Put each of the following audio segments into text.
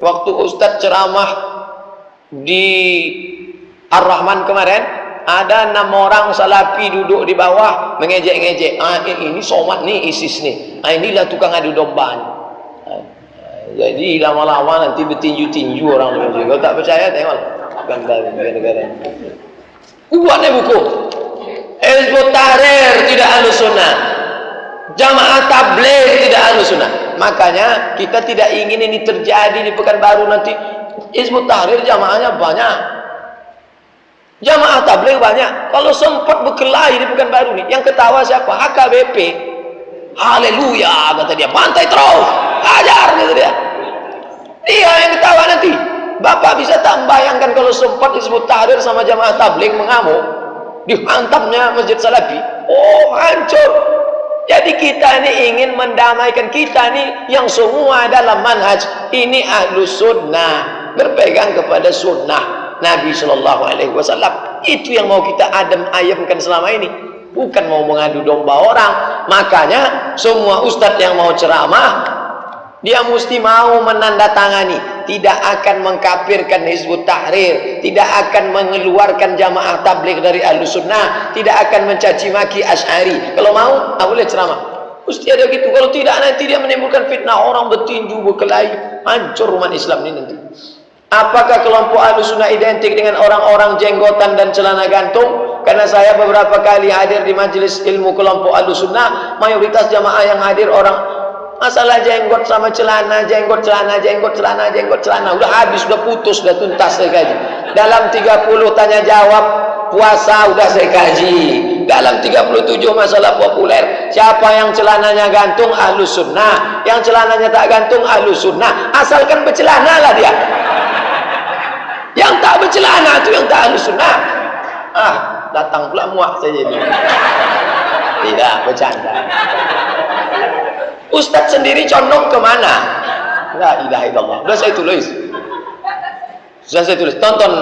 Waktu Ustadz ceramah di Ar-Rahman kemarin, ada 6 orang salafi duduk di bawah mengejek-ngejek. Ini somat nih, ISIS nih. Inilah tukang adu domba. Jadi lama-lama nanti bertinju-tinju orang tu. Kalau tak percaya tengok gambar negara-negara. Buatnya buku. Hizbut Tahrir tidak Ahlussunnah. Jamaah Tabligh tidak Ahlussunnah. Makanya kita tidak ingin ini terjadi di Pekanbaru nanti. Hizbut Tahrir jamaahnya banyak. Jamaah Tabligh banyak. Kalau sempat berkelahi di Pekanbaru nih, yang ketawa siapa? HKBP. Haleluya kata dia. Bantai terus. Ajar kata dia. Dia yang ketawa nanti. Bapak bisa tak bayangkan kalau sempat Hizbut Tahrir sama jamaah Tabligh mengamuk, dihantamnya Masjid Salafi. Oh, hancur. Jadi kita ini ingin mendamaikan, kita ini yang semua dalam manhaj ini Ahlus Sunnah, berpegang kepada sunnah Nabi Shallallahu Alaihi Wasallam. Itu yang mau kita ayamkan selama ini, bukan mau mengadu domba orang. Makanya semua ustadz yang mau ceramah, dia mesti mau menandatangani, tidak akan mengkafirkan Hizbut Tahrir, tidak akan mengeluarkan jamaah tabligh dari Ahlus Sunnah, tidak akan mencaci maki Asy'ari. Kalau mau, boleh ceramah. Mesti ada gitu. Kalau tidak, nanti dia menimbulkan fitnah, orang bertinju, berkelahi, hancur umat Islam ini nanti. Apakah kelompok Ahlus Sunnah identik dengan orang-orang jenggotan dan celana gantung? Karena saya beberapa kali hadir di majelis ilmu kelompok Ahlus Sunnah, mayoritas jamaah yang hadir orang masalah jenggot sama celana, jenggot celana, jenggot celana, jenggot celana. Udah habis, udah putus, udah tuntas saya kaji. Dalam 30 tanya jawab puasa udah saya kaji. Dalam 37 masalah populer, siapa yang celananya gantung Ahlus Sunnah, yang celananya tak gantung Ahlus Sunnah. Asalkan bercelana lah dia. Yang tak bercelana itu yang tak Ahlus Sunnah. Datang pula muak saya jadi. Tidak, bercanda. Ustadz sendiri condong kemana? La ilaha illallah. Sudah saya tulis. Tonton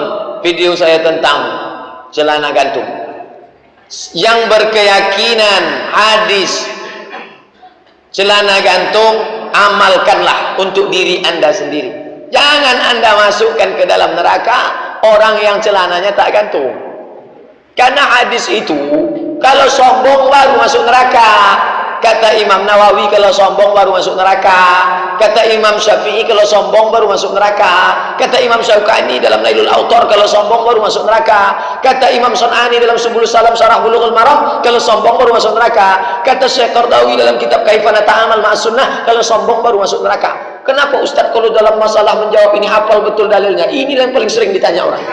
video saya tentang celana gantung. Yang berkeyakinan hadis celana gantung, amalkanlah untuk diri anda sendiri. Jangan anda masukkan ke dalam neraka orang yang celananya tak gantung. Karena hadis itu, kalau sombong baru masuk neraka. Kata Imam Nawawi, kalau sombong baru masuk neraka. Kata Imam Syafi'i, kalau sombong baru masuk neraka. Kata Imam Syaukani dalam Nailul Autor, kalau sombong baru masuk neraka. Kata Imam Sun'ani dalam Subul Salam Syarah Bulughul Maram, kalau sombong baru masuk neraka. Kata Syekh Qardawi dalam kitab Kaifana Ta'amal Ma'as Sunnah, kalau sombong baru masuk neraka. Kenapa Ustaz kalau dalam masalah menjawab ini hafal betul dalilnya? Ini yang paling sering ditanya orang.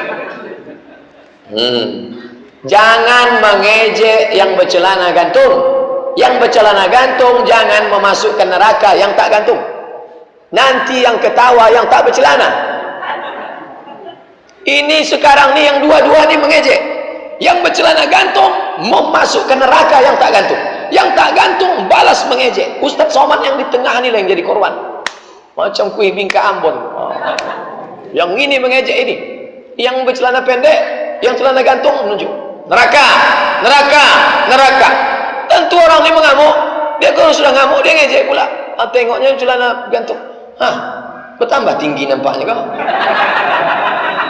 Jangan mengejek yang bercelana gantung. Yang bercelana gantung jangan memasukkan neraka yang tak gantung. Nanti yang ketawa yang tak bercelana. Ini sekarang nih yang dua-dua nih mengejek. Yang bercelana gantung memasukkan neraka yang tak gantung. Yang tak gantung balas mengejek. Ustadz Somad yang di tengah nih yang jadi korban. Macam kuih bingka Ambon. Yang ini mengejek ini. Yang bercelana pendek, yang celana gantung menunjuk neraka, neraka, neraka. Tentu orang ini mengamuk. Dia kalau sudah ngamuk dia ngejek pula. Tengoknya celana gantung. Bertambah tinggi nampaknya kau.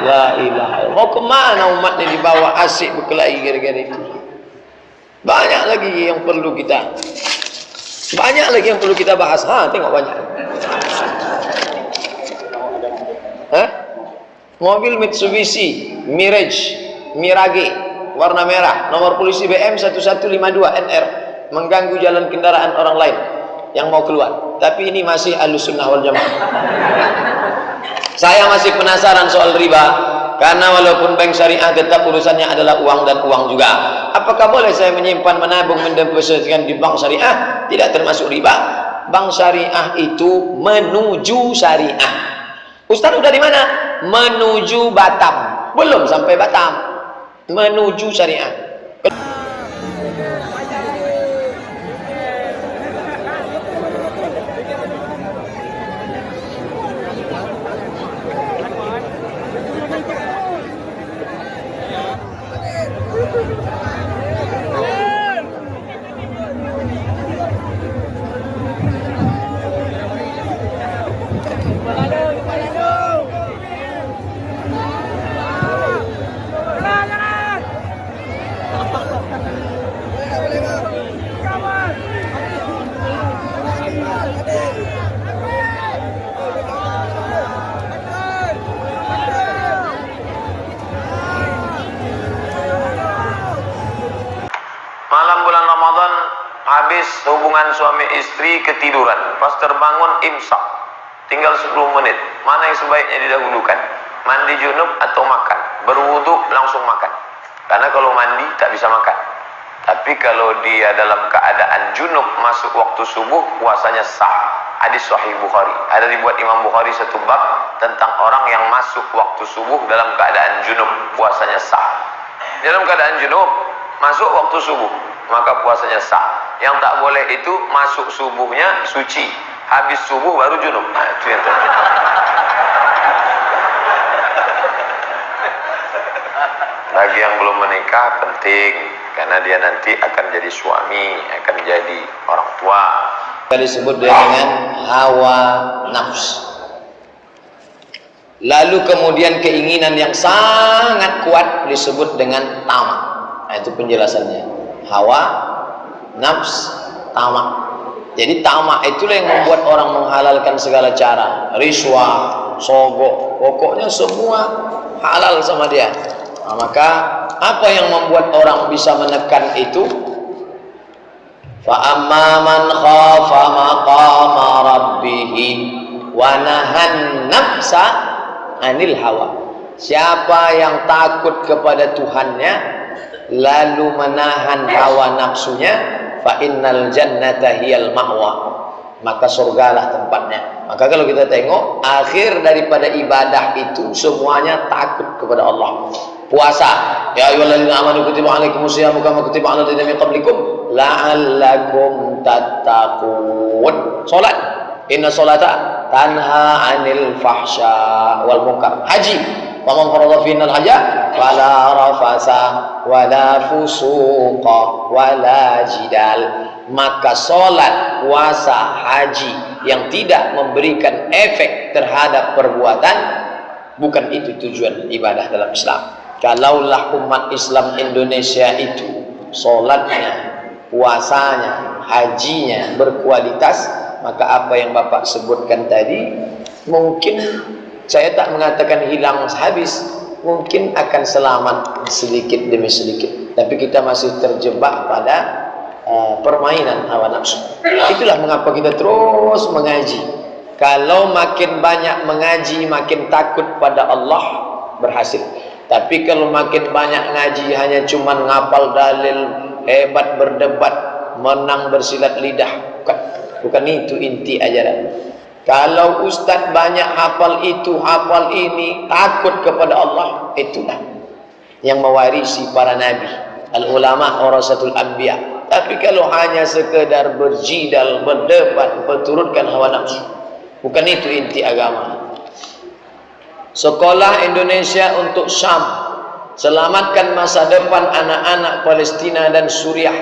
La ilaha. Mau kemana umat ini dibawa asik berkelahi gara-gara itu? Banyak lagi yang perlu kita. Banyak lagi yang perlu kita bahas. Tengok banyak. Mobil Mitsubishi Mirage warna merah, nomor polisi BM 1152 NR, mengganggu jalan kendaraan orang lain yang mau keluar. Tapi ini masih Ahlus Sunnah wal Jamaah. Saya masih penasaran soal riba, karena walaupun bank syariah tetap urusannya adalah uang dan uang juga. Apakah boleh saya menyimpan, menabung, mendepositkan di bank syariah? Tidak termasuk riba. Bank syariah itu menuju syariah. Ustaz udah di mana? Menuju Batam. Belum sampai Batam. Menuju syariah. hubungan suami istri ketiduran, pas terbangun imsak, tinggal 10 menit, mana yang sebaiknya didahulukan? Mandi junub atau makan? Berwudu langsung makan, karena kalau mandi tak bisa makan. Tapi kalau dia dalam keadaan junub masuk waktu subuh, puasanya sah. Hadis Sahih Bukhari. Ada dibuat Imam Bukhari satu bab tentang orang yang masuk waktu subuh dalam keadaan junub, puasanya sah. Dalam keadaan junub masuk waktu subuh, maka puasanya sah. Yang tak boleh itu masuk subuhnya suci, habis subuh baru junub. Nah, itu yang terjadi. Bagi yang belum menikah penting, karena dia nanti akan jadi suami, akan jadi orang tua. Disebut dengan hawa nafsu. Lalu kemudian keinginan yang sangat kuat disebut dengan tamak. Nah, itu penjelasannya. Hawa, nafs, tamak. Jadi tamak itulah yang membuat orang menghalalkan segala cara. Riswah, sogok, pokoknya semua halal sama dia. Nah, maka apa yang membuat orang bisa menekan itu? Fa amma man khafa maqama rabbih wa nahan nafsa anil hawa. Siapa yang takut kepada Tuhannya lalu menahan hawa nafsunya, fa innal jannata hiyal ma'wa, maka surgalah tempatnya. Maka kalau kita tengok akhir daripada ibadah itu semuanya takut kepada Allah. Puasa, ya ayyuhalladzina amanu kutiba alaikumusyamu kama kutiba alal ladzina min qablikum la'allakum tattaqun. Salat, inna salata tanha 'anil fahsya wal munkar. Haji, wa man farada fihinal hajja fala rafasa wala fusuqa wala jidal. Maka salat, puasa, haji yang tidak memberikan efek terhadap perbuatan, bukan itu tujuan ibadah dalam Islam. Kalaulah umat Islam Indonesia itu salatnya, puasanya, hajinya berkualitas, maka apa yang Bapak sebutkan tadi mungkin, saya tak mengatakan hilang habis, mungkin akan selamat sedikit demi sedikit. Tapi kita masih terjebak pada permainan hawa nafsu. Itulah mengapa kita terus mengaji. Kalau makin banyak mengaji, makin takut pada Allah, berhasil. Tapi kalau makin banyak ngaji hanya cuman ngapal dalil, hebat berdebat, menang bersilat lidah, bukan itu inti ajaran. Kalau ustaz banyak hafal itu, hafal ini, takut kepada Allah, itulah yang mewarisi para nabi. Al ulama warasatul anbiya. Tapi kalau hanya sekedar berjidal, berdebat, berturutkan hawa nafsu, bukan itu inti agama. Sekolah Indonesia untuk Syam, selamatkan masa depan anak-anak Palestina dan Suriah.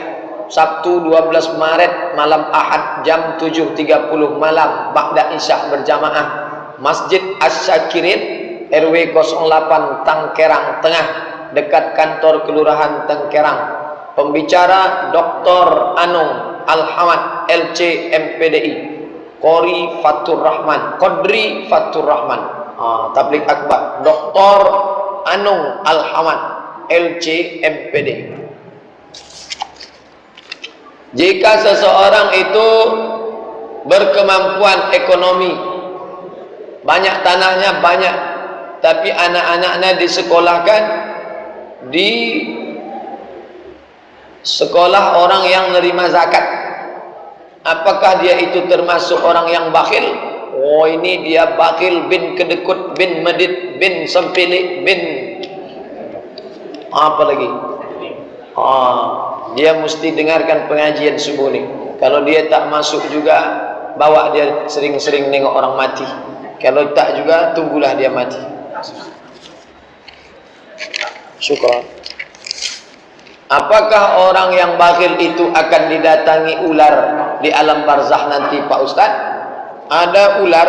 Sabtu 12 Maret malam Ahad jam 7.30 malam ba'da Isya berjamaah Masjid Asy-Syakirin RW 08 Tangkerang Tengah dekat kantor Kelurahan Tangkerang. Pembicara Dr. Anung Al-Hamad LC MPDI, Qori Fatur Rahman, Qadri Fatur Rahman, Tabligh Akbar, Dr. Anung Al-Hamad LC MPDI. Jika seseorang itu berkemampuan ekonomi, banyak tanahnya banyak, tapi anak-anaknya disekolahkan di sekolah orang yang menerima zakat, apakah dia itu termasuk orang yang bakhil? Oh, ini dia bakhil bin kedekut bin medit bin sempilik bin apa lagi? Dia mesti dengarkan pengajian subuh ni. Kalau dia tak masuk juga, bawa dia sering-sering nengok orang mati. Kalau tak juga, tunggulah dia mati. Syukran. Apakah orang yang bakhil itu akan didatangi ular di alam barzah nanti, Pak Ustadz? Ada ular,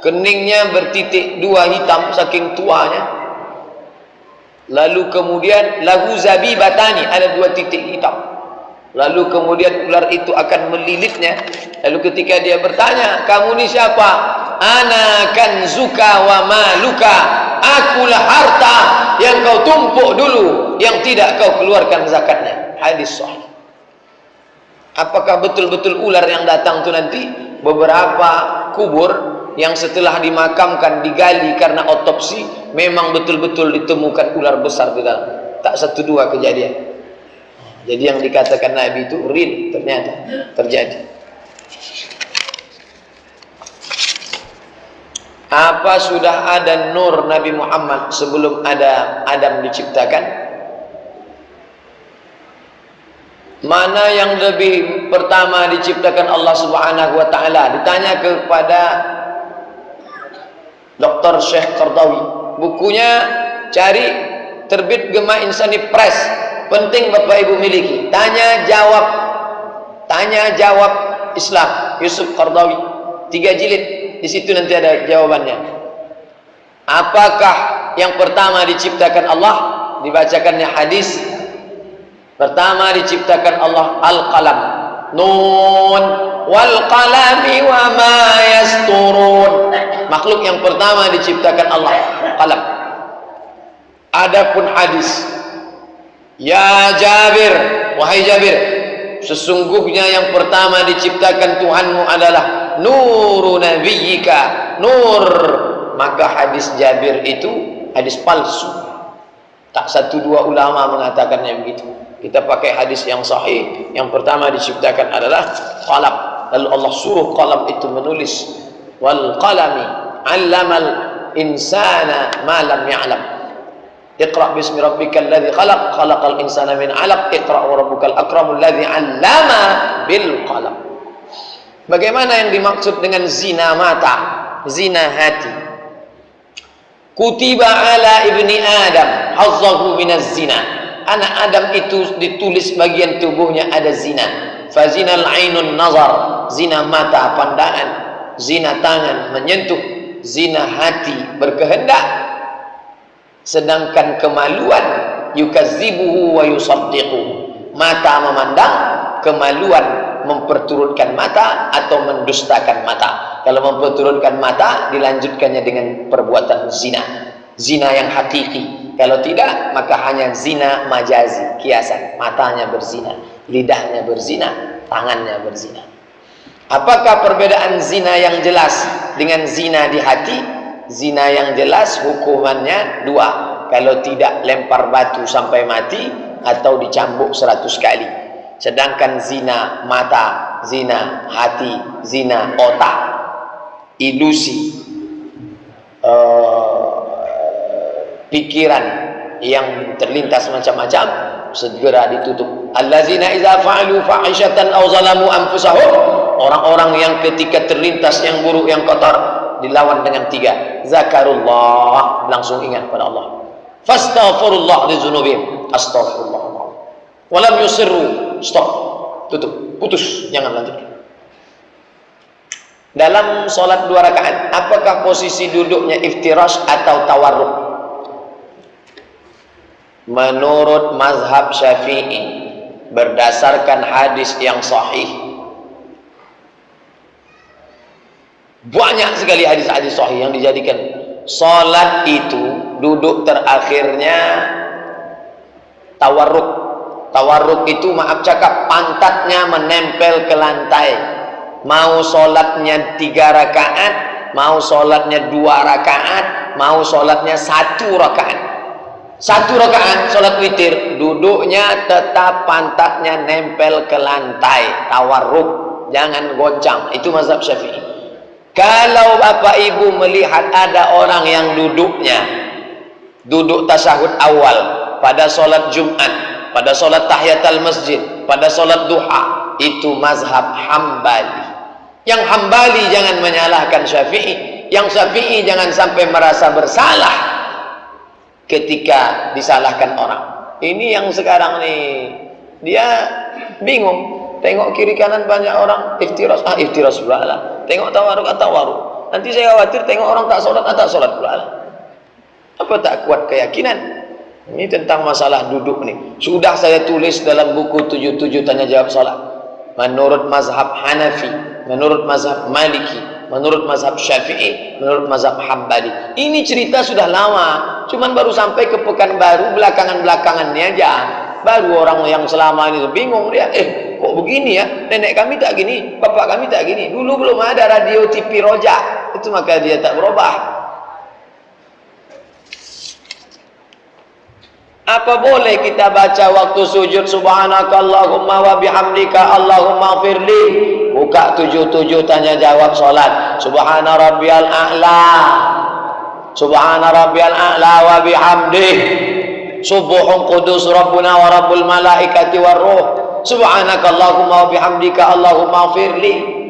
keningnya bertitik 2 hitam saking tuanya. Lalu kemudian lahu zabibatani, ada 2 titik hitam. Lalu kemudian ular itu akan melilitnya. Lalu ketika dia bertanya, kamu ni siapa? Ana kanzuka wa maluka, akulah harta yang kau tumpuk dulu, yang tidak kau keluarkan zakatnya. Hadis sahih. Apakah betul-betul ular yang datang itu nanti? Beberapa kubur yang setelah dimakamkan, digali karena otopsi, memang betul-betul ditemukan ular besar di dalam. Tak satu dua kejadian. Jadi yang dikatakan Nabi itu real, ternyata terjadi. Apa sudah ada nur Nabi Muhammad sebelum ada Adam diciptakan? Mana yang lebih pertama diciptakan Allah Subhanahu wa taala? Ditanya kepada Dr. Syekh Qardawi. Bukunya cari, terbit Gema Insani Press. Penting Bapak Ibu miliki. Tanya jawab Islam Yusuf Qardawi. 3 jilid. Di situ nanti ada jawabannya. Apakah yang pertama diciptakan Allah? Dibacakannya hadis. Pertama diciptakan Allah Al-Qalam. Nun wal qalami wa ma yasturun. Makhluk yang pertama diciptakan Allah Qalam. Adapun hadis, ya Jabir, wahai Jabir, sesungguhnya yang pertama diciptakan Tuhanmu adalah nuru nabiyyika, nur. Maka hadis Jabir itu hadis palsu. Tak satu dua ulama mengatakannya begitu. Kita pakai hadis yang sahih. Yang pertama diciptakan adalah qalam. Lalu Allah suruh qalam itu menulis. Wal qalami 'allamal insana ma lam ya'lam. Iqra bismi rabbikal ladzi khalaq, khalaqal insana min 'alaq, iqra wa rabbukal akramul ladzi 'allama bil qalam. Bagaimana yang dimaksud dengan zina mata, zina hati? Kutiba ala ibni Adam hazzahu minaz zina. Anak Adam itu ditulis bagian tubuhnya ada zina. Fazinal ainun nazar, zina mata pandangan, zina tangan menyentuh, zina hati berkehendak. Sedangkan kemaluan yukadzibuhu wa yusaddiqu. Mata memandang, kemaluan memperturutkan mata atau mendustakan mata. Kalau memperturutkan mata dilanjutkannya dengan perbuatan zina. Zina yang hakiki. Kalau tidak, maka hanya zina majazi, kiasan. Matanya berzina, lidahnya berzina, tangannya berzina. Apakah perbedaan zina yang jelas dengan zina di hati? Zina yang jelas hukumannya 2. Kalau tidak lempar batu sampai mati atau dicambuk 100 kali. Sedangkan zina mata, zina hati, zina otak, ilusi, pikiran yang terlintas macam-macam, segera ditutup. Allazina idza fa'alu fahishatan aw zalamu anfusahum, orang-orang yang ketika terlintas yang buruk yang kotor dilawan dengan 3, zakarullah, langsung ingat pada Allah, fastaghfirullah li dzunubihim, astaghfirullah, walam yusirru, stop, tutup, putus, jangan lanjutkan. Dalam sholat 2 rakaat, apakah posisi duduknya iftirash atau tawarruk? Menurut mazhab Syafi'i, berdasarkan hadis yang sahih, banyak sekali hadis-hadis sahih yang dijadikan salat itu duduk terakhirnya tawarruk. Tawarruk itu, maaf cakap, pantatnya menempel ke lantai. Mau salatnya 3 rakaat, mau salatnya 2 rakaat, mau salatnya 1 rakaat. 1 rakaat salat witir, duduknya tetap pantatnya nempel ke lantai, tawarruk, jangan goncang. Itu mazhab Syafi'i. Kalau Bapak Ibu melihat ada orang yang duduk tasyahud awal pada salat Jumat, pada salat tahiyatul masjid, pada salat duha, itu mazhab Hambali. Yang Hambali jangan menyalahkan Syafi'i, yang Syafi'i jangan sampai merasa bersalah ketika disalahkan orang. Ini yang sekarang nih, dia bingung, tengok kiri kanan banyak orang iftiras, iftiras pula lah, tengok tawaruk, tawaruk. Nanti saya khawatir tengok orang tak solat pula lah. Apa tak kuat keyakinan? Ini tentang masalah duduk nih. Sudah saya tulis dalam buku 77 tanya jawab salat. Menurut mazhab Hanafi, menurut mazhab Maliki, menurut mazhab Syafi'i, menurut mazhab Hambali. Ini cerita sudah lama, cuman baru sampai ke Pekanbaru belakangan-belakangannya aja. Baru orang yang selama ini bingung dia, kok begini ya, nenek kami tak gini, bapak kami tak gini. Dulu belum ada radio TV rojak, itu maka dia tak berubah. Apa boleh kita baca waktu sujud subhanakallahumma wa bihamdika Allahumma firli? Buka 77 tanya jawab salat. Subhana rabbiyal a'la. Subhana rabbiyal a'la wa bihamdih. Subuhun qudus rabbuna wa rabbul malaikati war ruh. Subhanakallahumma wa bihamdika Allahumma firli.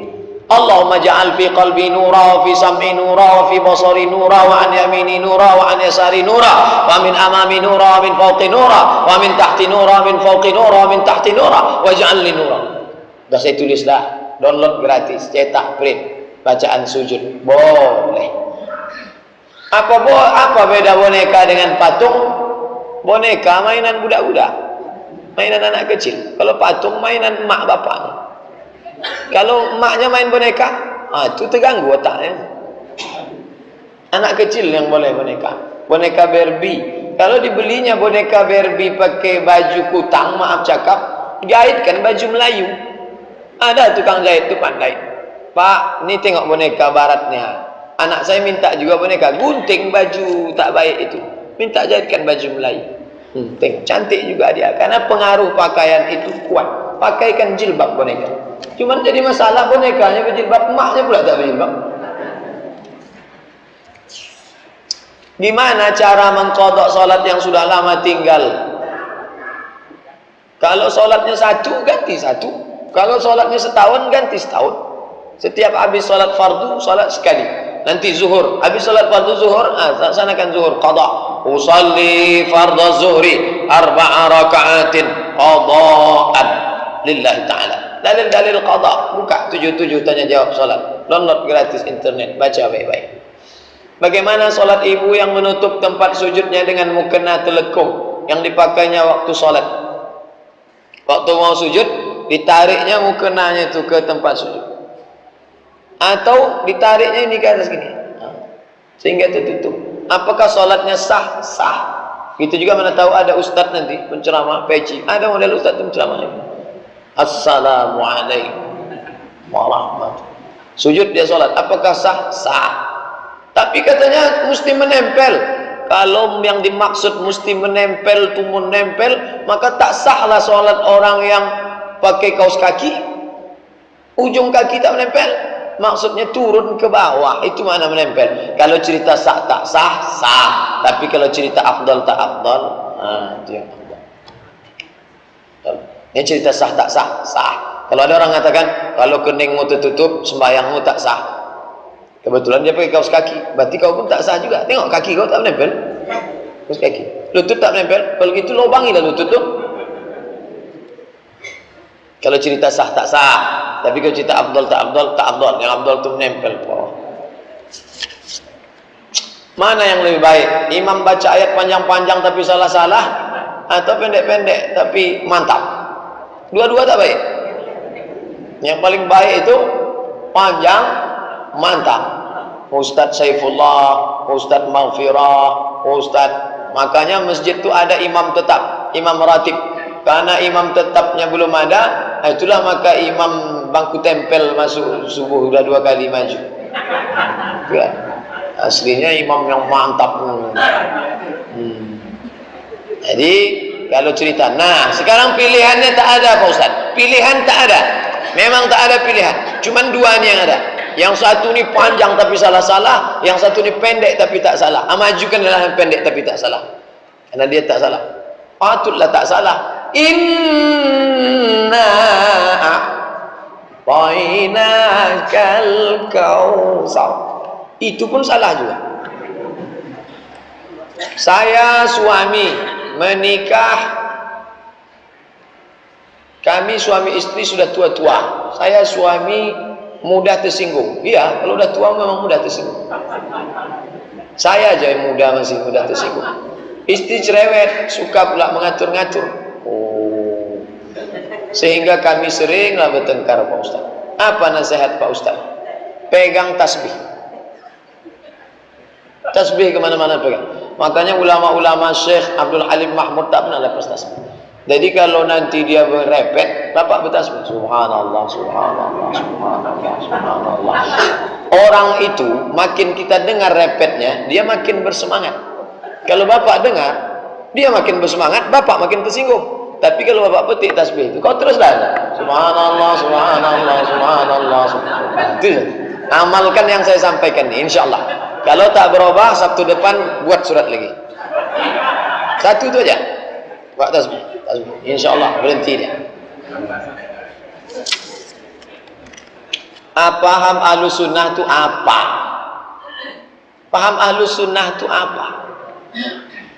Allahumma ja'al fi qalbi nura wa fi sam'i nura wa fi basari nura wa an yamini nura wa an yasari nura wa min amami nura wa min fawqi nura wa min tahti nura wa min fawqi nura wa min tahti nura wa ja'al li nura. Dah saya tulis dah, download gratis, cetak print, bacaan sujud boleh. Apa beda boneka dengan patung? Boneka mainan budak-budak, mainan anak kecil. Kalau patung mainan mak bapak. Kalau emaknya main boneka, itu terganggu otaknya. Anak kecil yang boleh boneka. Boneka Barbie. Kalau dibelinya boneka Barbie pakai baju kutang, maaf cakap, jahitkan baju Melayu. Ada tukang jahit itu pandai. Pak, ini tengok boneka baratnya. Anak saya minta juga boneka, gunting baju tak baik itu. Minta jahitkan baju Melayu. Tengok, cantik juga dia. Karena pengaruh pakaian itu kuat. Pakaikan jilbab boneka. Cuman jadi masalah bonekanya berjilbab, emaknya pula tak berjilbab. Gimana cara mengqadha salat yang sudah lama tinggal? Kalau salatnya satu, ganti satu. Kalau salatnya setahun, ganti setahun. Setiap habis salat fardu, salat sekali. Nanti zuhur, habis salat fardu zuhur, laksanakan zuhur qadha. Usalli fardhu zuhri 4 raka'atin qadha'an lillahi ta'ala. Dalil-dalil qadha, buka 77 tanya jawab salat. Download gratis internet, baca baik-baik. Bagaimana salat ibu yang menutup tempat sujudnya dengan mukena telekung yang dipakainya waktu salat? Waktu mau sujud, ditariknya mukenanya itu ke tempat sujud. Atau ditariknya ini ke atas gini. Sehingga tertutup. Apakah salatnya sah? Sah. Itu juga mana tahu ada ustaz nanti penceramah peci. Ada model ustaz penceramah. Assalamualaikum warahmatullahi. Sujud dia salat, apakah sah? Sah. Tapi katanya mesti menempel. Kalau yang dimaksud mesti menempel tu menempel, maka tak sahlah salat orang yang pakai kaos kaki. Ujung kaki tak menempel. Maksudnya turun ke bawah, itu mana menempel. Kalau cerita sah tak sah, sah. Tapi kalau cerita afdal tak afdal, itu yang afdal. Yang cerita sah tak sah, sah. Kalau ada orang mengatakan kalau keningmu tertutup, sembahyangmu tak sah. Kebetulan dia pakai kaos kaki, berarti kau pun tak sah juga. Tengok kaki kau tak menempel, kaos kaki. Lutut tak menempel, kalau gitu lobangilah lutut tu. Kalau cerita sah tak sah, tapi kalau cerita afdal tak afdal, tak afdal. Yang afdal tu menempel. Mana yang lebih baik? Imam baca ayat panjang-panjang tapi salah-salah, atau pendek-pendek tapi mantap? Dua-dua tak baik. Yang paling baik itu panjang, mantap. Ustadz Saifullah, Ustadz Maghfirah, Ustadz. Makanya masjid itu ada imam tetap, imam ratib. Karena imam tetapnya belum ada, itulah maka imam bangku tempel masuk subuh sudah 2 kali maju. Ya. Aslinya imam yang mantap. Jadi kalau cerita, nah sekarang pilihannya tak ada Pak Ustaz. Pilihan tak ada. Memang tak ada pilihan. Cuman 2 ni yang ada. Yang satu ni panjang tapi salah-salah, yang satu ni pendek tapi tak salah. Majukan adalah yang pendek tapi tak salah. Karena dia tak salah. Patutlah tak salah. Inna a'tainakal kautsar. Itu pun salah juga. Saya suami menikah, kami suami istri sudah tua-tua. Saya suami mudah tersinggung. Iya, kalau udah tua memang mudah tersinggung. Saya aja yang muda masih mudah tersinggung. Istri cerewet, suka pula mengatur-ngatur. Sehingga kami seringlah bertengkar Pak Ustaz. Apa nasihat Pak Ustaz? Pegang tasbih. Tasbih kemana-mana pegang. Makanya ulama-ulama Syekh Abdul Halim Mahmud tak pernah lepas tasbih. Jadi kalau nanti dia berepet, bapak bertasbih, subhanallah, subhanallah, subhanallah, subhanallah. Orang itu makin kita dengar repetnya, dia makin bersemangat. Kalau bapak dengar, dia makin bersemangat, bapak makin tersinggung. Tapi kalau bapak petik tasbih itu, kau teruslah, subhanallah, subhanallah, subhanallah, subhanallah. Itu amalkan yang saya sampaikan ini, insya Allah. Kalau tak berubah, Sabtu depan buat surat lagi. Satu itu aja, buat tasbih. Insya Allah berhenti dia. Paham Ahlus Sunnah itu apa? Paham Ahlus Sunnah itu apa?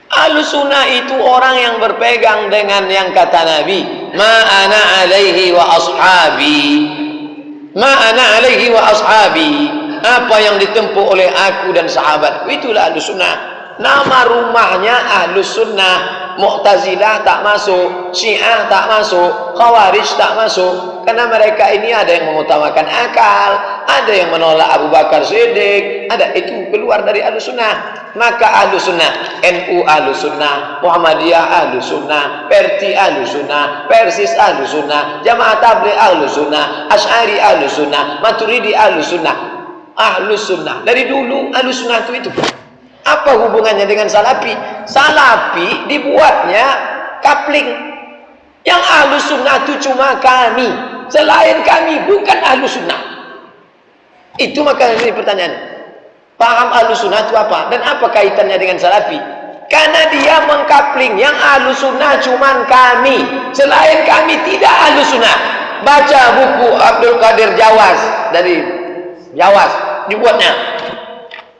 Ahlus Sunnah itu orang yang berpegang dengan yang kata Nabi, ma ana alaihi wa ashabi, ma ana alaihi wa ashabi, apa yang ditempuh oleh aku dan sahabatku, itulah Ahlus Sunnah. Nama rumahnya Ahlus Sunnah. Mu'tazilah tak masuk, Syiah tak masuk, Khawarij tak masuk, karena mereka ini ada yang mengutamakan akal, ada yang menolak Abu Bakar Siddiq, ada, itu keluar dari Ahlus Sunnah. Maka Ahlus Sunnah, NU Ahlus Sunnah, Muhammadiyah Ahlus Sunnah, Perti Ahlus Sunnah, Persis Ahlus Sunnah, Jamaah Tabligh Ahlus Sunnah, Asy'ari Ahlus Sunnah, Maturidi Ahlus Sunnah. Ahlus Sunnah dari dulu Ahlus Sunnah itu. Apa hubungannya dengan Salafi? Salafi dibuatnya kapling. Yang Ahlus Sunnah itu cuma kami, selain kami bukan Ahlus Sunnah. Itu maka ini pertanyaan. Paham Ahlus Sunnah itu apa? Dan apa kaitannya dengan Salafi? Karena dia mengkapling, yang Ahlus Sunnah cuma kami, selain kami tidak Ahlus Sunnah. Baca buku Abdul Qadir Jawas, dari Jawas dibuatnya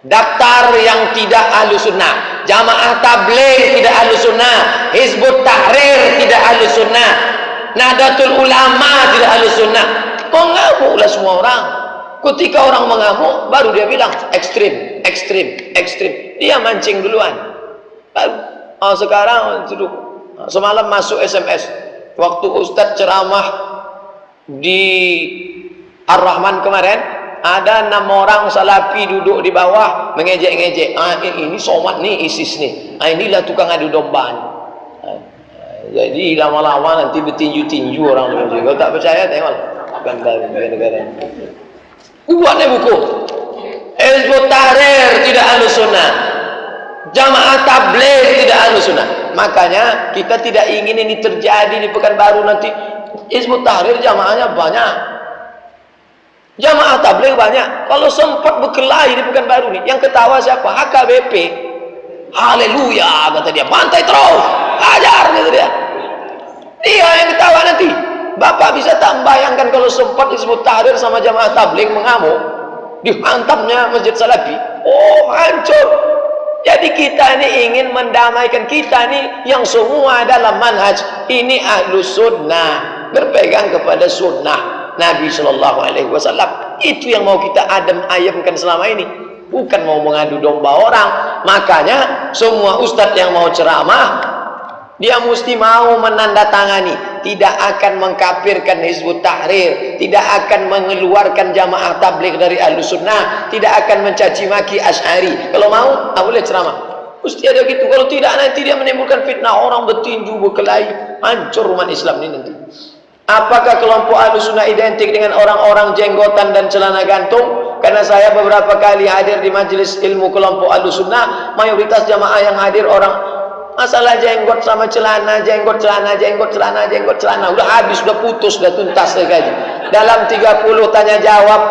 daftar yang tidak Ahlus Sunnah, Jamaah Tabligh tidak Ahlus Sunnah, Hizbut Tahrir tidak Ahlus Sunnah, Nahdlatul Ulama tidak Ahlus Sunnah. Mengamuklah semua orang. Ketika orang mengamuk, baru dia bilang ekstrim, ekstrim, ekstrim. Dia mancing duluan. Baru sekarang semalam masuk SMS waktu Ustadz ceramah di Ar-Rahman kemarin. Ada 6 orang Salafi duduk di bawah mengejek-ngejek. Ini somat nih, ISIS nih. Inilah tukang adu domba. Jadi lama-lama nanti bertinju-tinju orang itu. Kalau tak percaya tengok gambar negara. Buatnya buku. Hizbut Tahrir tidak Ahlus Sunnah. Jamaah Tabligh tidak Ahlus Sunnah. Makanya kita tidak ingin ini terjadi di Pekanbaru nanti. Hizbut Tahrir jamaahnya banyak. Jamaah Tabligh banyak. Kalau sempat berkelahi di Pekanbaru nih, yang ketawa siapa? HKBP. Haleluya kata dia, bantai terus, ajar kata dia. Dia yang ketawa nanti. Bapak bisa tak membayangkan kalau sempat Hizbut Tahrir sama Jamaah Tabligh mengamuk, dihantamnya Masjid Salafi. Oh, hancur. Jadi kita ini ingin mendamaikan, kita ini yang semua dalam manhaj ini Ahlus Sunnah, berpegang kepada sunnah Nabi Shallallahu Alaihi Wasallam. Itu yang mau kita ayamkan selama ini, bukan mau mengadu domba orang. Makanya semua ustadz yang mau ceramah, dia mesti mau menandatangani, tidak akan mengkafirkan Hizbut Tahrir, tidak akan mengeluarkan Jamaah Tabligh dari Ahlus Sunnah, tidak akan mencaci maki Asy'ari. Kalau mau, boleh ceramah. Mesti ada gitu. Kalau tidak, nanti dia menimbulkan fitnah, orang bertinju, berkelahi, hancur umat Islam ini nanti. Apakah kelompok Ahlus Sunnah identik dengan orang-orang jenggotan dan celana gantung? Karena saya beberapa kali hadir di majelis ilmu kelompok Ahlus Sunnah, mayoritas jamaah yang hadir orang masalah jenggot sama celana, jenggot celana, jenggot celana, jenggot celana. Udah habis, udah putus, udah tuntas saya kaji. Dalam 30 tanya jawab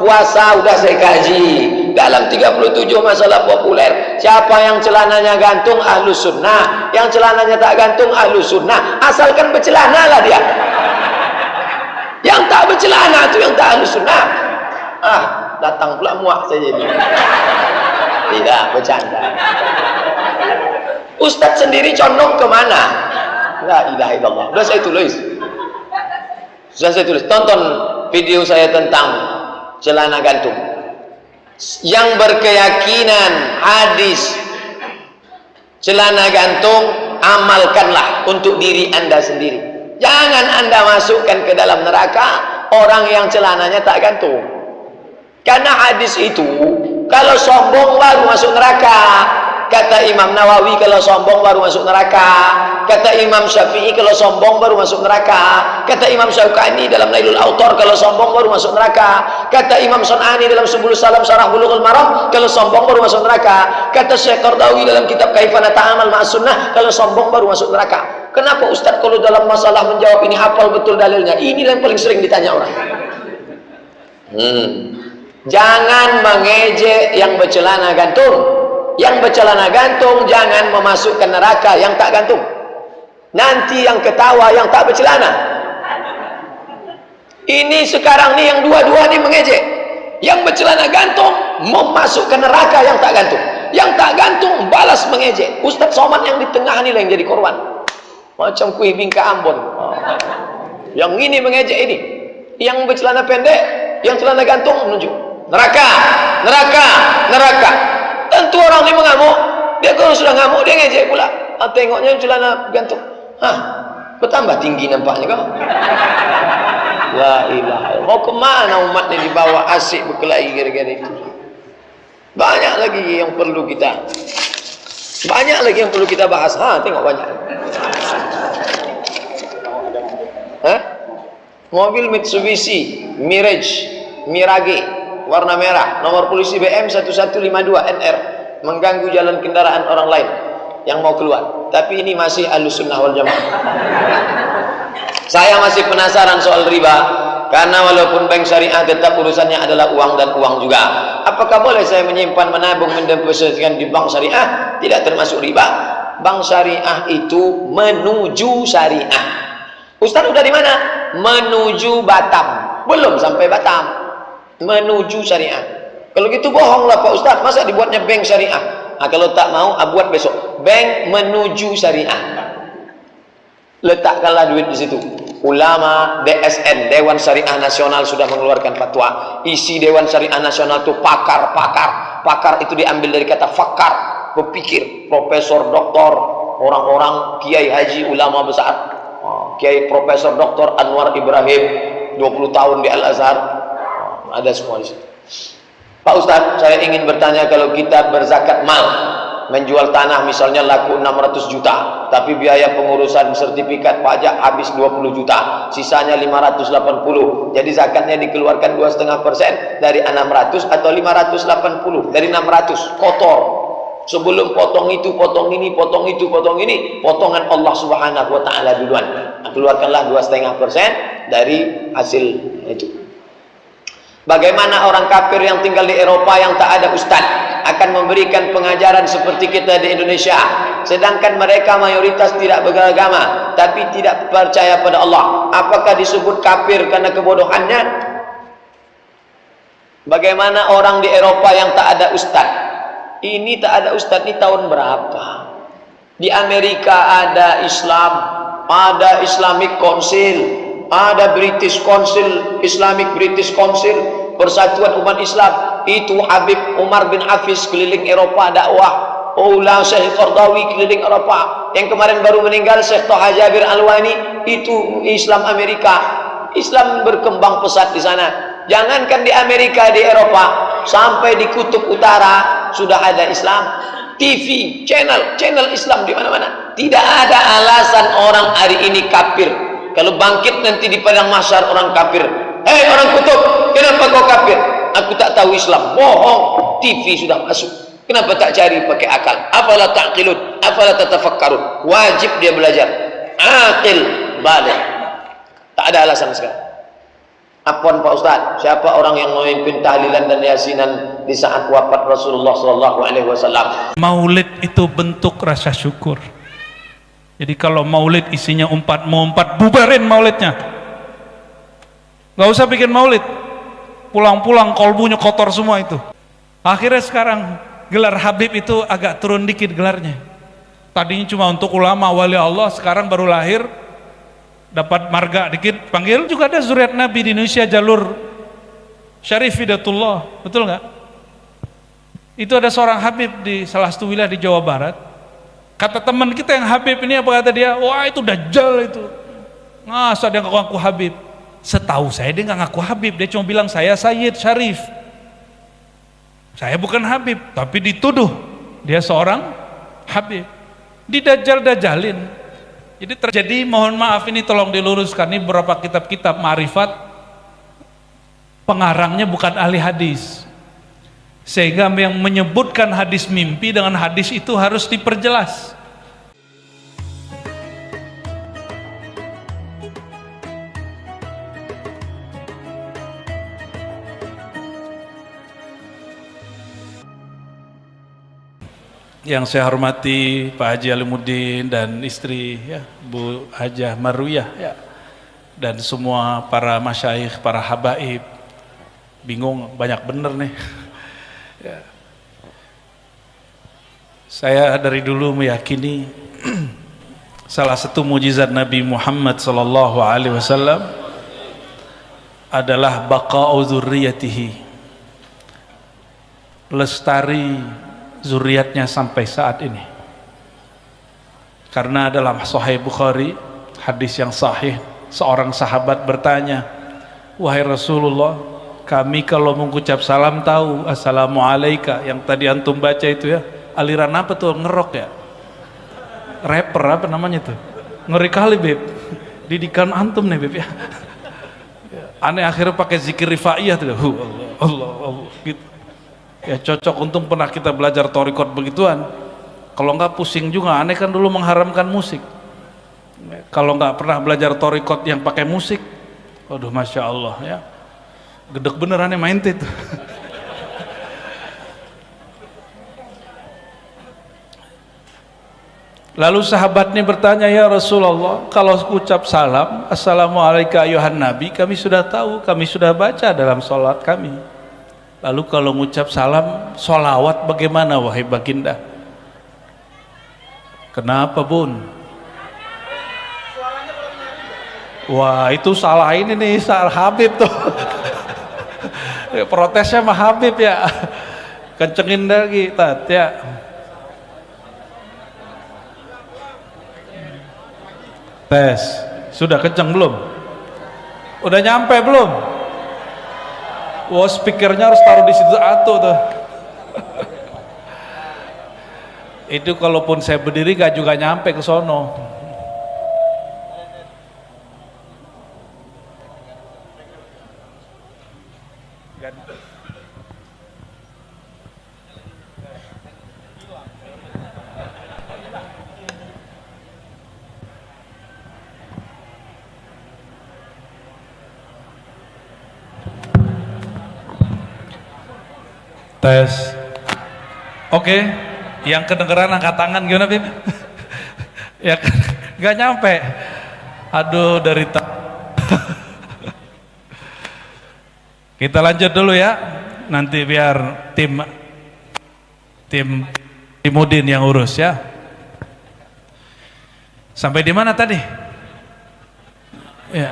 puasa udah saya kaji. Dalam 37 masalah populer, siapa yang celananya gantung Ahlus Sunnah, yang celananya tak gantung Ahlus Sunnah. Asalkan bercelana lah dia. Yang tak bercelana itu yang tak Ahlus Sunnah. Datang pula muak saya jadi. Tidak, bercanda. Ustadz sendiri condong kemana? La ilaha illallah. Sudah saya tulis. Tonton video saya tentang celana gantung. Yang berkeyakinan hadis celana gantung, amalkanlah untuk diri anda sendiri. Jangan anda masukkan ke dalam neraka orang yang celananya tak gantung. Karena hadis itu, kalau sombong baru masuk neraka. Kata Imam Nawawi kalau sombong baru masuk neraka. Kata Imam Syafi'i kalau sombong baru masuk neraka. Kata Imam Syaukani dalam Nailul Autor kalau sombong baru masuk neraka. Kata Imam Sun'ani dalam Subul Salam Syarah Bulughul Maram kalau sombong baru masuk neraka. Kata Syekh Qardawi dalam kitab Kaifana Ta'amal Ma'as Sunnah kalau sombong baru masuk neraka. Kenapa Ustaz kalau dalam masalah menjawab ini hafal betul dalilnya? Ini yang paling sering ditanya orang. Jangan mengejek yang bercelana gantung. Yang bercelana gantung jangan memasukkan neraka yang tak gantung. Nanti yang ketawa yang tak bercelana. Ini sekarang ni yang dua-dua ni mengejek. Yang bercelana gantung memasukkan neraka yang tak gantung. Yang tak gantung balas mengejek. Ustaz Somad yang di tengah ni lah yang jadi korban. Macam kuih bingka Ambon. Yang ini mengejek ini. Yang bercelana pendek, yang celana gantung menunjuk neraka, neraka, neraka. Tentu orang ni mengamuk. Dia kalau sudah ngamuk dia ngejek pula. Tengoknya celana gantung. Bertambah tinggi nampaknya kau. La ilaha. Mau kemana umat ni dibawa asik berkelahi gara-gara itu? Banyak lagi yang perlu kita. Banyak lagi yang perlu kita bahas. Tengok banyak. Mobil Mitsubishi Mirage warna merah, nomor polisi BM 1152 NR, mengganggu jalan kendaraan orang lain yang mau keluar. Tapi ini masih Ahlussunnah wal Jamaah. Saya masih penasaran soal riba, karena walaupun bank syariah tetap urusannya adalah uang dan uang juga. Apakah boleh saya menyimpan, menabung, mendepositkan di bank syariah? Tidak termasuk riba. Bank syariah itu menuju syariah. Ustaz udah di mana? Menuju Batam. Belum sampai Batam. Menuju syariah. Kalau gitu bohonglah Pak Ustaz, masa dibuatnya bank syariah? Kalau tak mau buat besok bank menuju syariah. Letakkanlah duit di situ. Ulama DSN, Dewan Syariah Nasional, sudah mengeluarkan fatwa. Isi Dewan Syariah Nasional itu pakar itu diambil dari kata fakar, berpikir. Profesor, doktor, orang-orang kiai haji, ulama besar. Kiai Profesor Dr. Anwar Ibrahim 20 tahun di Al-Azhar. Ada semua di situ. Pak Ustaz, saya ingin bertanya, kalau kita berzakat mal, menjual tanah misalnya laku 600 juta, tapi biaya pengurusan sertifikat pajak habis 20 juta, sisanya 580. Jadi zakatnya dikeluarkan 2,5% dari 600 atau 580 dari 600, kotor. Sebelum potong itu, potong ini, potong itu, potong ini, potongan Allah Subhanahu wa taala duluan. Keluarkanlah 2,5% dari hasil itu. Bagaimana orang kafir yang tinggal di Eropa yang tak ada ustaz akan memberikan pengajaran seperti kita di Indonesia, sedangkan mereka mayoritas tidak beragama tapi tidak percaya pada Allah? Apakah disebut kafir karena kebodohannya? Bagaimana orang di Eropa yang tak ada ustaz? Ini tak ada ustaz ini tahun berapa? Di Amerika ada Islam, ada Islamic Council, ada British Council, Islamic British Council, Persatuan Umat Islam. Itu Habib Umar bin Hafiz keliling Eropa dakwah. Ulama Syekh Qardawi keliling Eropa. Yang kemarin baru meninggal Syekh Toha Jabir Alwani, itu Islam Amerika. Islam berkembang pesat di sana. Jangankan di Amerika, di Eropa, sampai di Kutub Utara sudah ada Islam. TV, channel Islam di mana-mana. Tidak ada alasan orang hari ini kafir. Kalau bangkit nanti di padang mahsyar orang kafir, hei orang kutub, kenapa kau kafir? Aku tak tahu Islam. Bohong. TV sudah masuk. Kenapa tak cari pakai akal? Afala ta'qilun, afala tatafakkarun. Wajib dia belajar. Aqil, balik. Tak ada alasan sekarang. Apaan Pak Ustaz, siapa orang yang memimpin tahlilan dan yasinan di saat wafat Rasulullah SAW? Maulid itu bentuk rasa syukur. Jadi kalau maulid isinya mau empat, bubarin maulidnya. Gak usah bikin maulid. Pulang-pulang kolbunya kotor semua itu. Akhirnya sekarang gelar Habib itu agak turun dikit gelarnya. Tadinya cuma untuk ulama wali Allah, sekarang baru lahir dapat marga dikit, panggil. Juga ada zuriat Nabi di Indonesia, jalur Syarif Hidatullah, betul nggak? Itu ada seorang Habib di salah satu wilayah di Jawa Barat. Kata teman kita yang Habib ini, apa kata dia? Wah itu Dajjal itu. Masa dia ngaku Habib? Setahu saya dia nggak ngaku Habib, dia cuma bilang saya Sayyid Syarif. Saya bukan Habib, tapi dituduh dia seorang Habib. Didajjal-dajjalin. Jadi mohon maaf ini tolong diluruskan, ini beberapa kitab-kitab ma'rifat pengarangnya bukan ahli hadis, sehingga yang menyebutkan hadis mimpi dengan hadis itu harus diperjelas. Yang saya hormati Pak Haji Alimuddin dan istri ya, Bu Hajah Marwiyah ya, dan semua para masyayikh, para habaib. Bingung, banyak bener nih ya. Saya dari dulu meyakini salah satu mujizat Nabi Muhammad SAW adalah baqa'u dzurriyyatihi, lestari zuriatnya sampai saat ini. Karena dalam Sahih Bukhari, hadis yang sahih, seorang sahabat bertanya, wahai Rasulullah, kami kalau mengucap salam tahu assalamualaika, yang tadi antum baca itu ya, aliran apa tuh, ngerok ya, rapper apa namanya tuh, ngeri kali beb, didikan antum nih beb ya. Aneh akhirnya pakai zikir rifaiyah tuh, Allah gitu. Ya cocok, untung pernah kita belajar thariqat begituan. Kalau nggak pusing juga, aneh kan dulu mengharamkan musik. Kalau nggak pernah belajar thariqat yang pakai musik, waduh masya Allah ya, gedek bener aneh main itu. Lalu sahabatnya bertanya, ya Rasulullah, kalau ucap salam assalamualaikum ayuhan nabi, kami sudah tahu, kami sudah baca dalam sholat kami. Lalu kalau mengucap salam, sholawat bagaimana wahai baginda? Kenapa bun? Wah itu salah ini nih, salah Habib tuh. Protesnya mah Habib ya. Kencengin lagi tat ya. Tes, sudah kenceng belum? Udah nyampe belum? Wah, speakernya harus taruh di situ atuh tuh. Itu kalaupun saya berdiri gak juga nyampe ke sono. Tes. Oke, yang kedengeran angkat tangan gimana Bib? Ya nggak nyampe. Aduh dari kita lanjut dulu ya. Nanti biar tim Timudin yang urus ya. Sampai di mana tadi? Ya.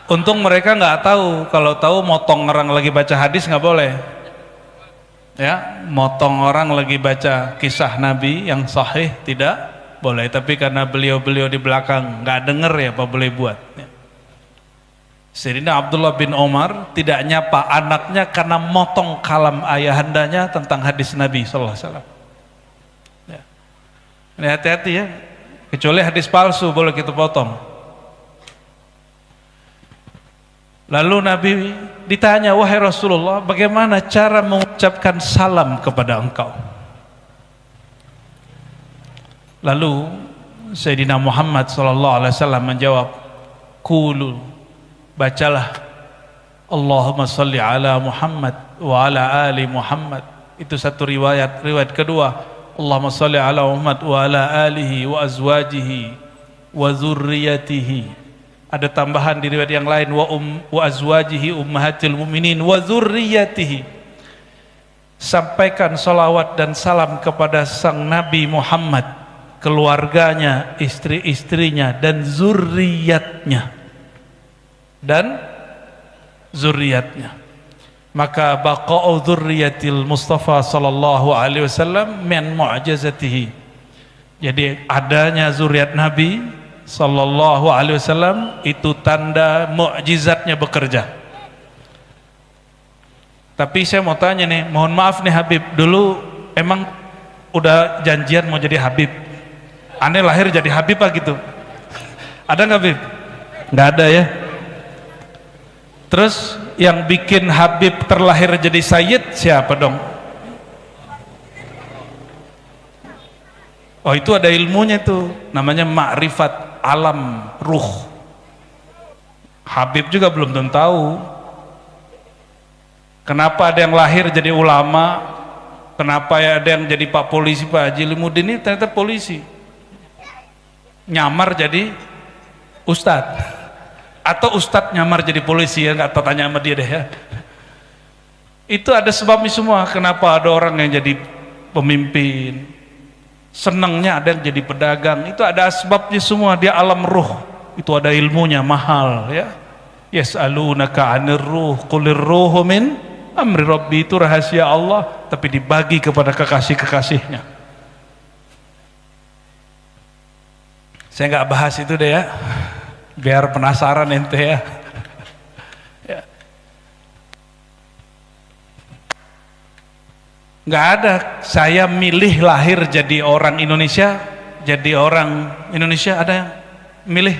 Untung mereka nggak tahu. Kalau tahu motong orang lagi baca hadis nggak boleh. Ya, motong orang lagi baca kisah Nabi yang sahih tidak boleh, tapi karena beliau-beliau di belakang nggak denger ya apa boleh buat ya. Sayyidina Abdullah bin Umar tidak nyapa anaknya karena motong kalam ayahandanya tentang hadis Nabi sallallahu alaihi wasallam ya. Ini hati-hati ya, kecuali hadis palsu boleh kita potong. Lalu Nabi ditanya, wahai Rasulullah, bagaimana cara mengucapkan salam kepada engkau? Lalu Sayyidina Muhammad SAW menjawab, Qulu, bacalah Allahumma salli ala Muhammad wa ala ali Muhammad. Itu satu riwayat. Riwayat kedua, Allahumma salli ala Muhammad wa ala alihi wa azwajihi wa zurriyatihi. Ada tambahan di riwayat yang lain, wa azwajihi ummahatil mu'minin wa zurriyatihi. Sampaikan salawat dan salam kepada sang Nabi Muhammad, keluarganya, istri-istrinya dan zurriyatnya. Maka baqa'u dzurriyyatil Mustafa sallallahu alaihi wasallam min mu'jizatihi. Jadi adanya zuriat Nabi sallallahu alaihi wasallam itu tanda mukjizatnya bekerja. Tapi saya mau tanya nih, mohon maaf nih Habib, dulu emang udah janjian mau jadi Habib. Aneh lahir jadi Habib apa gitu? Ada nggak Habib? Nggak ada ya. Terus yang bikin Habib terlahir jadi Sayyid siapa dong? Oh itu ada ilmunya itu, namanya ma'rifat alam ruh. Habib juga belum tentu tahu. Kenapa ada yang lahir jadi ulama? Kenapa ya ada yang jadi Pak Polisi, Pak Haji Limuddin ini ternyata polisi. Nyamar jadi Ustadz. Atau Ustadz nyamar jadi polisi, ya nggak tahu, tanya sama dia deh ya. Itu ada sebabnya semua. Kenapa ada orang yang jadi pemimpin? Senangnya ada yang jadi pedagang. Itu ada sebabnya semua. Dia alam ruh. Itu ada ilmunya mahal ya. Yas'alunaka 'anir ruh qulir ruhu min amri rabbi, itu rahasia Allah tapi dibagi kepada kekasih-kekasihnya. Saya nggak bahas itu deh ya, biar penasaran ente ya. Ya. Nggak ada saya milih lahir jadi orang Indonesia, jadi orang Indonesia. Ada yang milih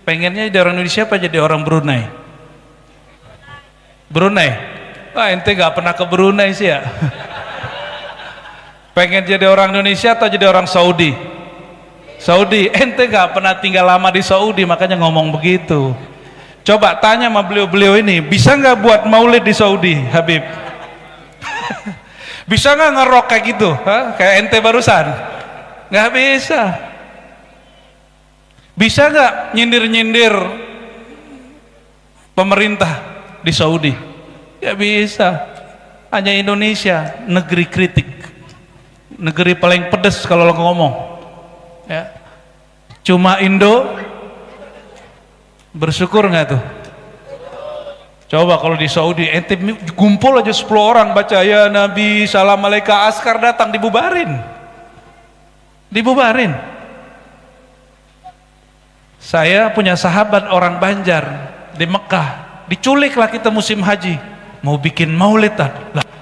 pengennya jadi orang Indonesia apa jadi orang Brunei? Brunei? Wah ente gak pernah ke Brunei sih ya. Pengen jadi orang Indonesia atau jadi orang Saudi? Saudi. Ente gak pernah tinggal lama di Saudi makanya ngomong begitu. Coba tanya sama beliau-beliau ini, bisa gak buat maulid di Saudi Habib? Bisa gak ngerok kayak gitu? Hah? Kayak ente barusan? Gak bisa. Bisa nggak nyindir-nyindir pemerintah di Saudi? Ya bisa. Hanya Indonesia negeri kritik, negeri paling pedes kalau lo ngomong ya. Cuma Indo bersyukur nggak tuh? Coba kalau di Saudi ente kumpul aja 10 orang baca ya Nabi salam alaika, askar datang dibubarin. Saya punya sahabat orang Banjar di Mekah, diculiklah kita musim haji, mau bikin maulid lah,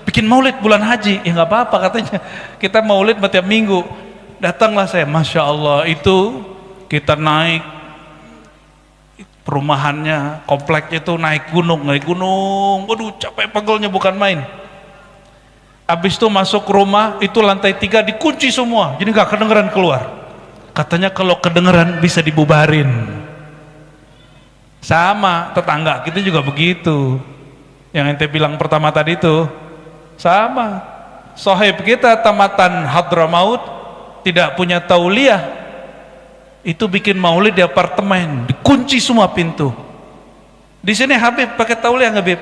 bikin maulid bulan haji, ya nggak apa-apa katanya, kita maulid setiap minggu. Datanglah saya, masya Allah, itu kita naik perumahannya, kompleknya itu naik gunung, waduh capek pegelnya bukan main. Habis itu masuk rumah, itu lantai 3 dikunci semua, jadi nggak kedengeran keluar. Katanya kalau kedengeran bisa dibubarin. Sama tetangga kita juga begitu. Yang ente bilang pertama tadi itu sama. Sohib kita tamatan Hadramaut tidak punya tauliah, itu bikin maulid di apartemen, dikunci semua pintu. Di sini Habib pakai tauliah nggak Bib?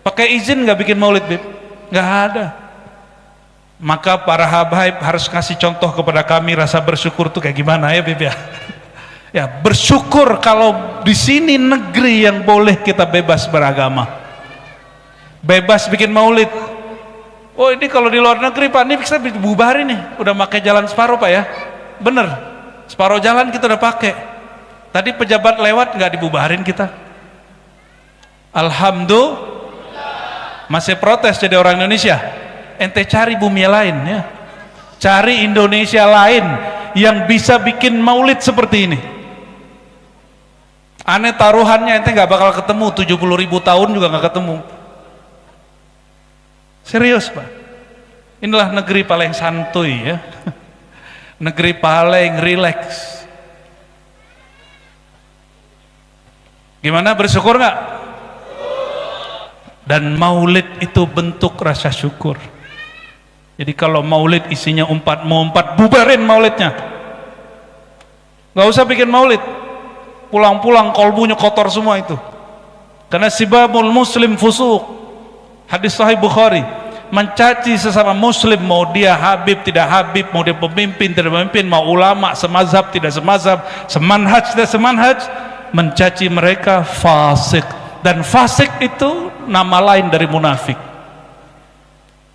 Pakai izin nggak bikin maulid Bib? Nggak ada. Maka para habaib harus kasih contoh kepada kami rasa bersyukur tuh kayak gimana ya Bib ya. Ya bersyukur kalau di sini negeri yang boleh kita bebas beragama, bebas bikin maulid. Oh ini kalau di luar negeri Pak, ini bisa dibubarin nih, udah pakai jalan separuh Pak ya, bener, separuh jalan kita udah pakai. Tadi pejabat lewat nggak dibubarin kita. Alhamdulillah. Masih protes jadi orang Indonesia. Ente cari bumi lain ya, cari Indonesia lain yang bisa bikin maulid seperti ini. Aneh taruhannya ente nggak bakal ketemu, 70.000 tahun juga nggak ketemu. Serius Pak, inilah negeri paling santuy ya, negeri paling rileks. Gimana, bersyukur nggak? Dan maulid itu bentuk rasa syukur. Jadi kalau maulid isinya mau umpat, bubarin maulidnya. Gak usah bikin maulid. Pulang-pulang kolbunya kotor semua itu. Karena sibabul muslim fusuq. Hadis sahih Bukhari. Mencaci sesama muslim, mau dia habib tidak habib, mau dia pemimpin tidak pemimpin, mau ulama semazhab tidak semazhab, semanhaj tidak semanhaj, mencaci mereka fasik. Dan fasik itu nama lain dari munafik.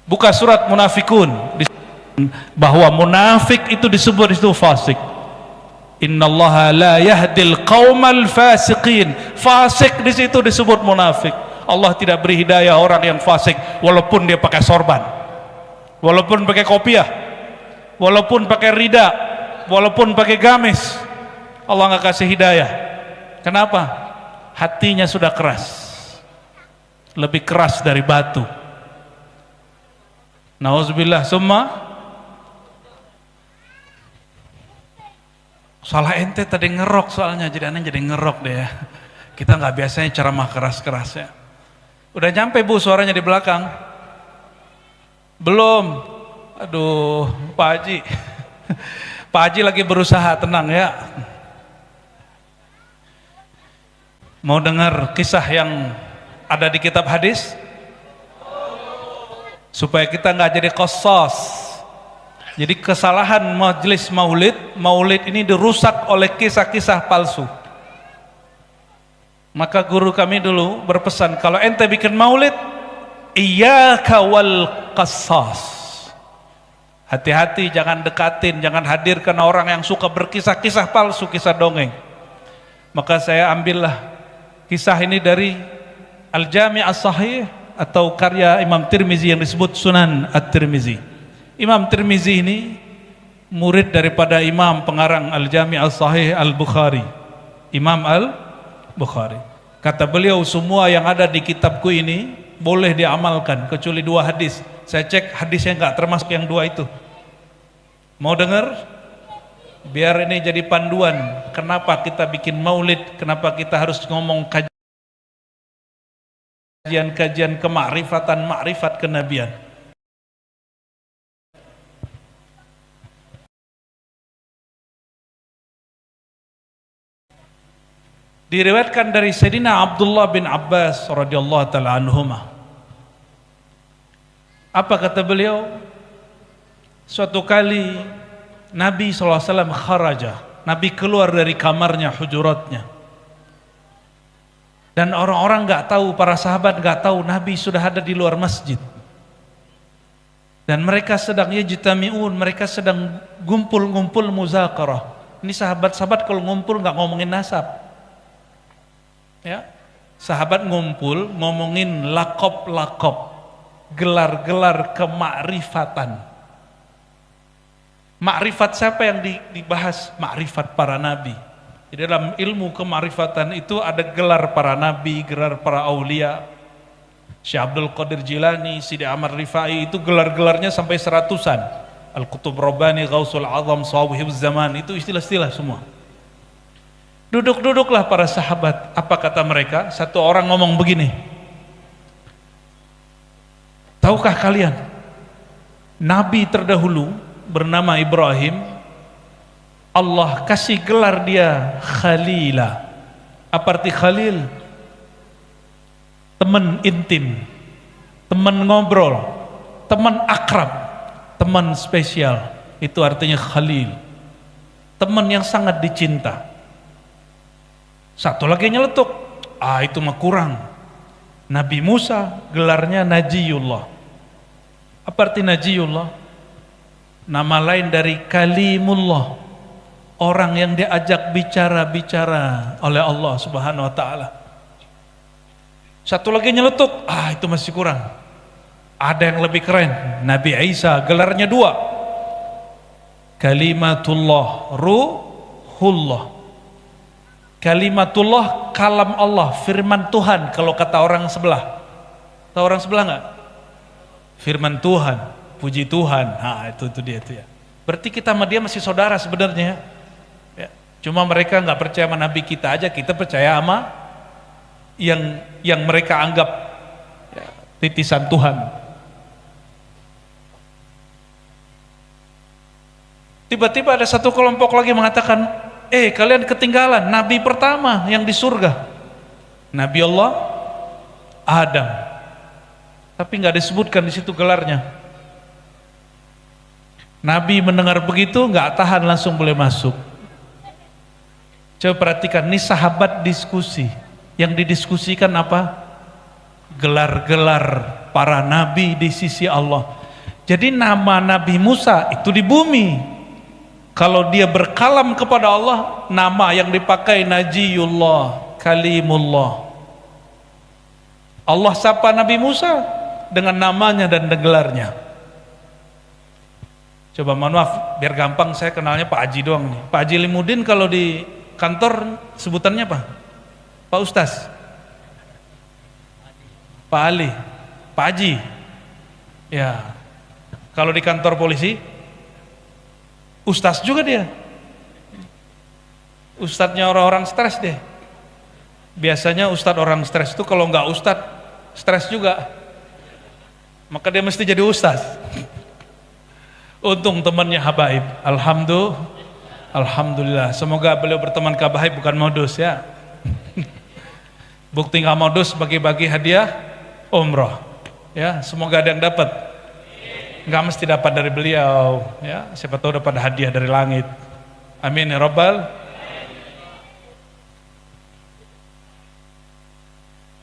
Buka surat Munafikun, bahwa munafik itu disebut itu fasik. Innallaha la yahdil qaumal fasiqin. Fasik di situ disebut munafik. Allah tidak beri hidayah orang yang fasik walaupun dia pakai sorban, walaupun pakai kopiah, walaupun pakai rida, walaupun pakai gamis, Allah nggak kasih hidayah. Kenapa? Hatinya sudah keras, lebih keras dari batu. Nauzubillah. Summa salah ente tadi ngerok soalnya, jadi aneh jadi ngerok deh ya. Kita nggak biasanya ceramah keras-keras ya. Udah nyampe Bu suaranya di belakang? Belum. Aduh, Pak Haji. Pak Haji lagi berusaha, tenang ya. Mau dengar kisah yang ada di kitab hadis? Supaya kita nggak jadi qasas. Jadi kesalahan majelis maulid ini dirusak oleh kisah-kisah palsu. Maka guru kami dulu berpesan, kalau ente bikin maulid, iyyaka wal qassas. Hati-hati, jangan dekatin, jangan hadirkan orang yang suka berkisah-kisah palsu, kisah dongeng. Maka saya ambillah kisah ini dari Al-Jami' As-Sahih atau karya Imam Tirmizi yang disebut Sunan At-Tirmizi. Imam Tirmizi ini murid daripada Imam pengarang Al-Jami' As-Sahih Al-Bukhari, Imam Al-Bukhari. Kata beliau, semua yang ada di kitabku ini boleh diamalkan kecuali 2 hadis. Saya cek hadisnya enggak termasuk yang 2 itu. Mau dengar? Biar ini jadi panduan kenapa kita bikin maulid, kenapa kita harus ngomong kajian-kajian kemakrifatan, makrifat kenabian. Diriwayatkan dari Sayyidina Abdullah bin Abbas radhiyallahu taala anhuma. Apa kata beliau? Suatu kali Nabi SAW kharaja, Nabi keluar dari kamarnya, hujuratnya. Dan orang-orang nggak tahu, para sahabat nggak tahu Nabi sudah ada di luar masjid. Dan mereka sedang yajtami'un, mereka sedang ngumpul-ngumpul muzakarah. Ini sahabat-sahabat kalau ngumpul nggak ngomongin nasab. Ya, sahabat ngumpul ngomongin lakob-lakob, gelar-gelar kemakrifatan. Makrifat siapa yang dibahas? Makrifat para nabi. Di dalam ilmu kemakrifatan itu ada gelar para nabi, gelar para aulia. Syekh Abdul Qadir Jilani, Sidi Ahmad Rifai, itu gelar-gelarnya sampai 100-an. Al-Qutub Rabbani, Ghausul Azam, Shawihibuz Zaman, itu istilah-istilah semua. Duduk-duduklah para sahabat. Apa kata mereka? Satu orang ngomong begini, tahukah kalian Nabi terdahulu bernama Ibrahim, Allah kasih gelar dia Khalila. Apa arti Khalil? Teman intim, teman ngobrol, teman akrab, teman spesial. Itu artinya Khalil, teman yang sangat dicinta. Satu lagi nyeletuk, itu mah kurang. Nabi Musa gelarnya Najiyullah. Apa arti Najiyullah? Nama lain dari Kalimullah, orang yang diajak bicara-bicara oleh Allah Subhanahu wa taala. Satu lagi nyeletuk, itu masih kurang. Ada yang lebih keren, Nabi Isa gelarnya 2. Kalimatullah, Ruhullah. Kalimatullah, kalam Allah, firman Tuhan kalau kata orang sebelah. Tahu orang sebelah enggak? Firman Tuhan, puji Tuhan. Itu dia itu ya. Berarti kita sama dia masih saudara sebenarnya. Ya. Cuma mereka nggak percaya sama Nabi kita aja, kita percaya sama yang mereka anggap ya, titisan Tuhan. Tiba-tiba ada satu kelompok lagi mengatakan, kalian ketinggalan Nabi pertama yang di surga, Nabi Allah Adam. Tapi nggak disebutkan di situ gelarnya. Nabi mendengar begitu nggak tahan, langsung boleh masuk. Coba perhatikan, nih sahabat diskusi. Yang didiskusikan apa? Gelar-gelar para nabi di sisi Allah. Jadi nama Nabi Musa itu di bumi. Kalau dia berkalam kepada Allah, nama yang dipakai Najiyullah, Kalimullah. Allah sapa Nabi Musa dengan namanya dan gelarnya. Coba mohon maaf, biar gampang saya kenalnya Pak Haji doang nih. Pak Haji Limudin kalau di kantor sebutannya apa? Pak Ustaz? Pak Ali? Pak Haji? Ya. Kalau di kantor polisi? Ustaz juga dia. Ustadznya orang-orang stres deh. Biasanya ustadz orang stres itu kalau nggak ustadz, stres juga. Maka dia mesti jadi ustaz. Untung temannya habaib. Alhamdulillah. Semoga beliau berteman ke habaib bukan modus ya. Bukti nggak modus bagi-bagi hadiah umroh. Ya, semoga ada yang dapat. Nggak mesti dapat dari beliau. Ya, siapa tahu dapat hadiah dari langit. Amin ya rabbal.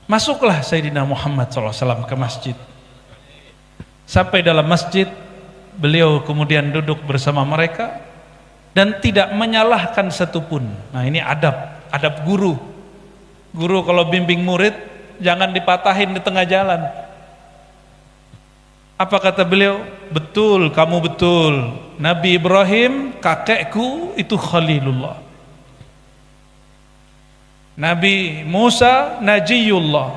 Masuklah Sayyidina Muhammad SAW ke masjid. Sampai dalam masjid, beliau kemudian duduk bersama mereka dan tidak menyalahkan satupun. Nah ini adab guru. Guru kalau bimbing murid jangan dipatahin di tengah jalan. Apa kata beliau? Betul, kamu betul. Nabi Ibrahim kakekku itu Khalilullah. Nabi Musa Najiyullah.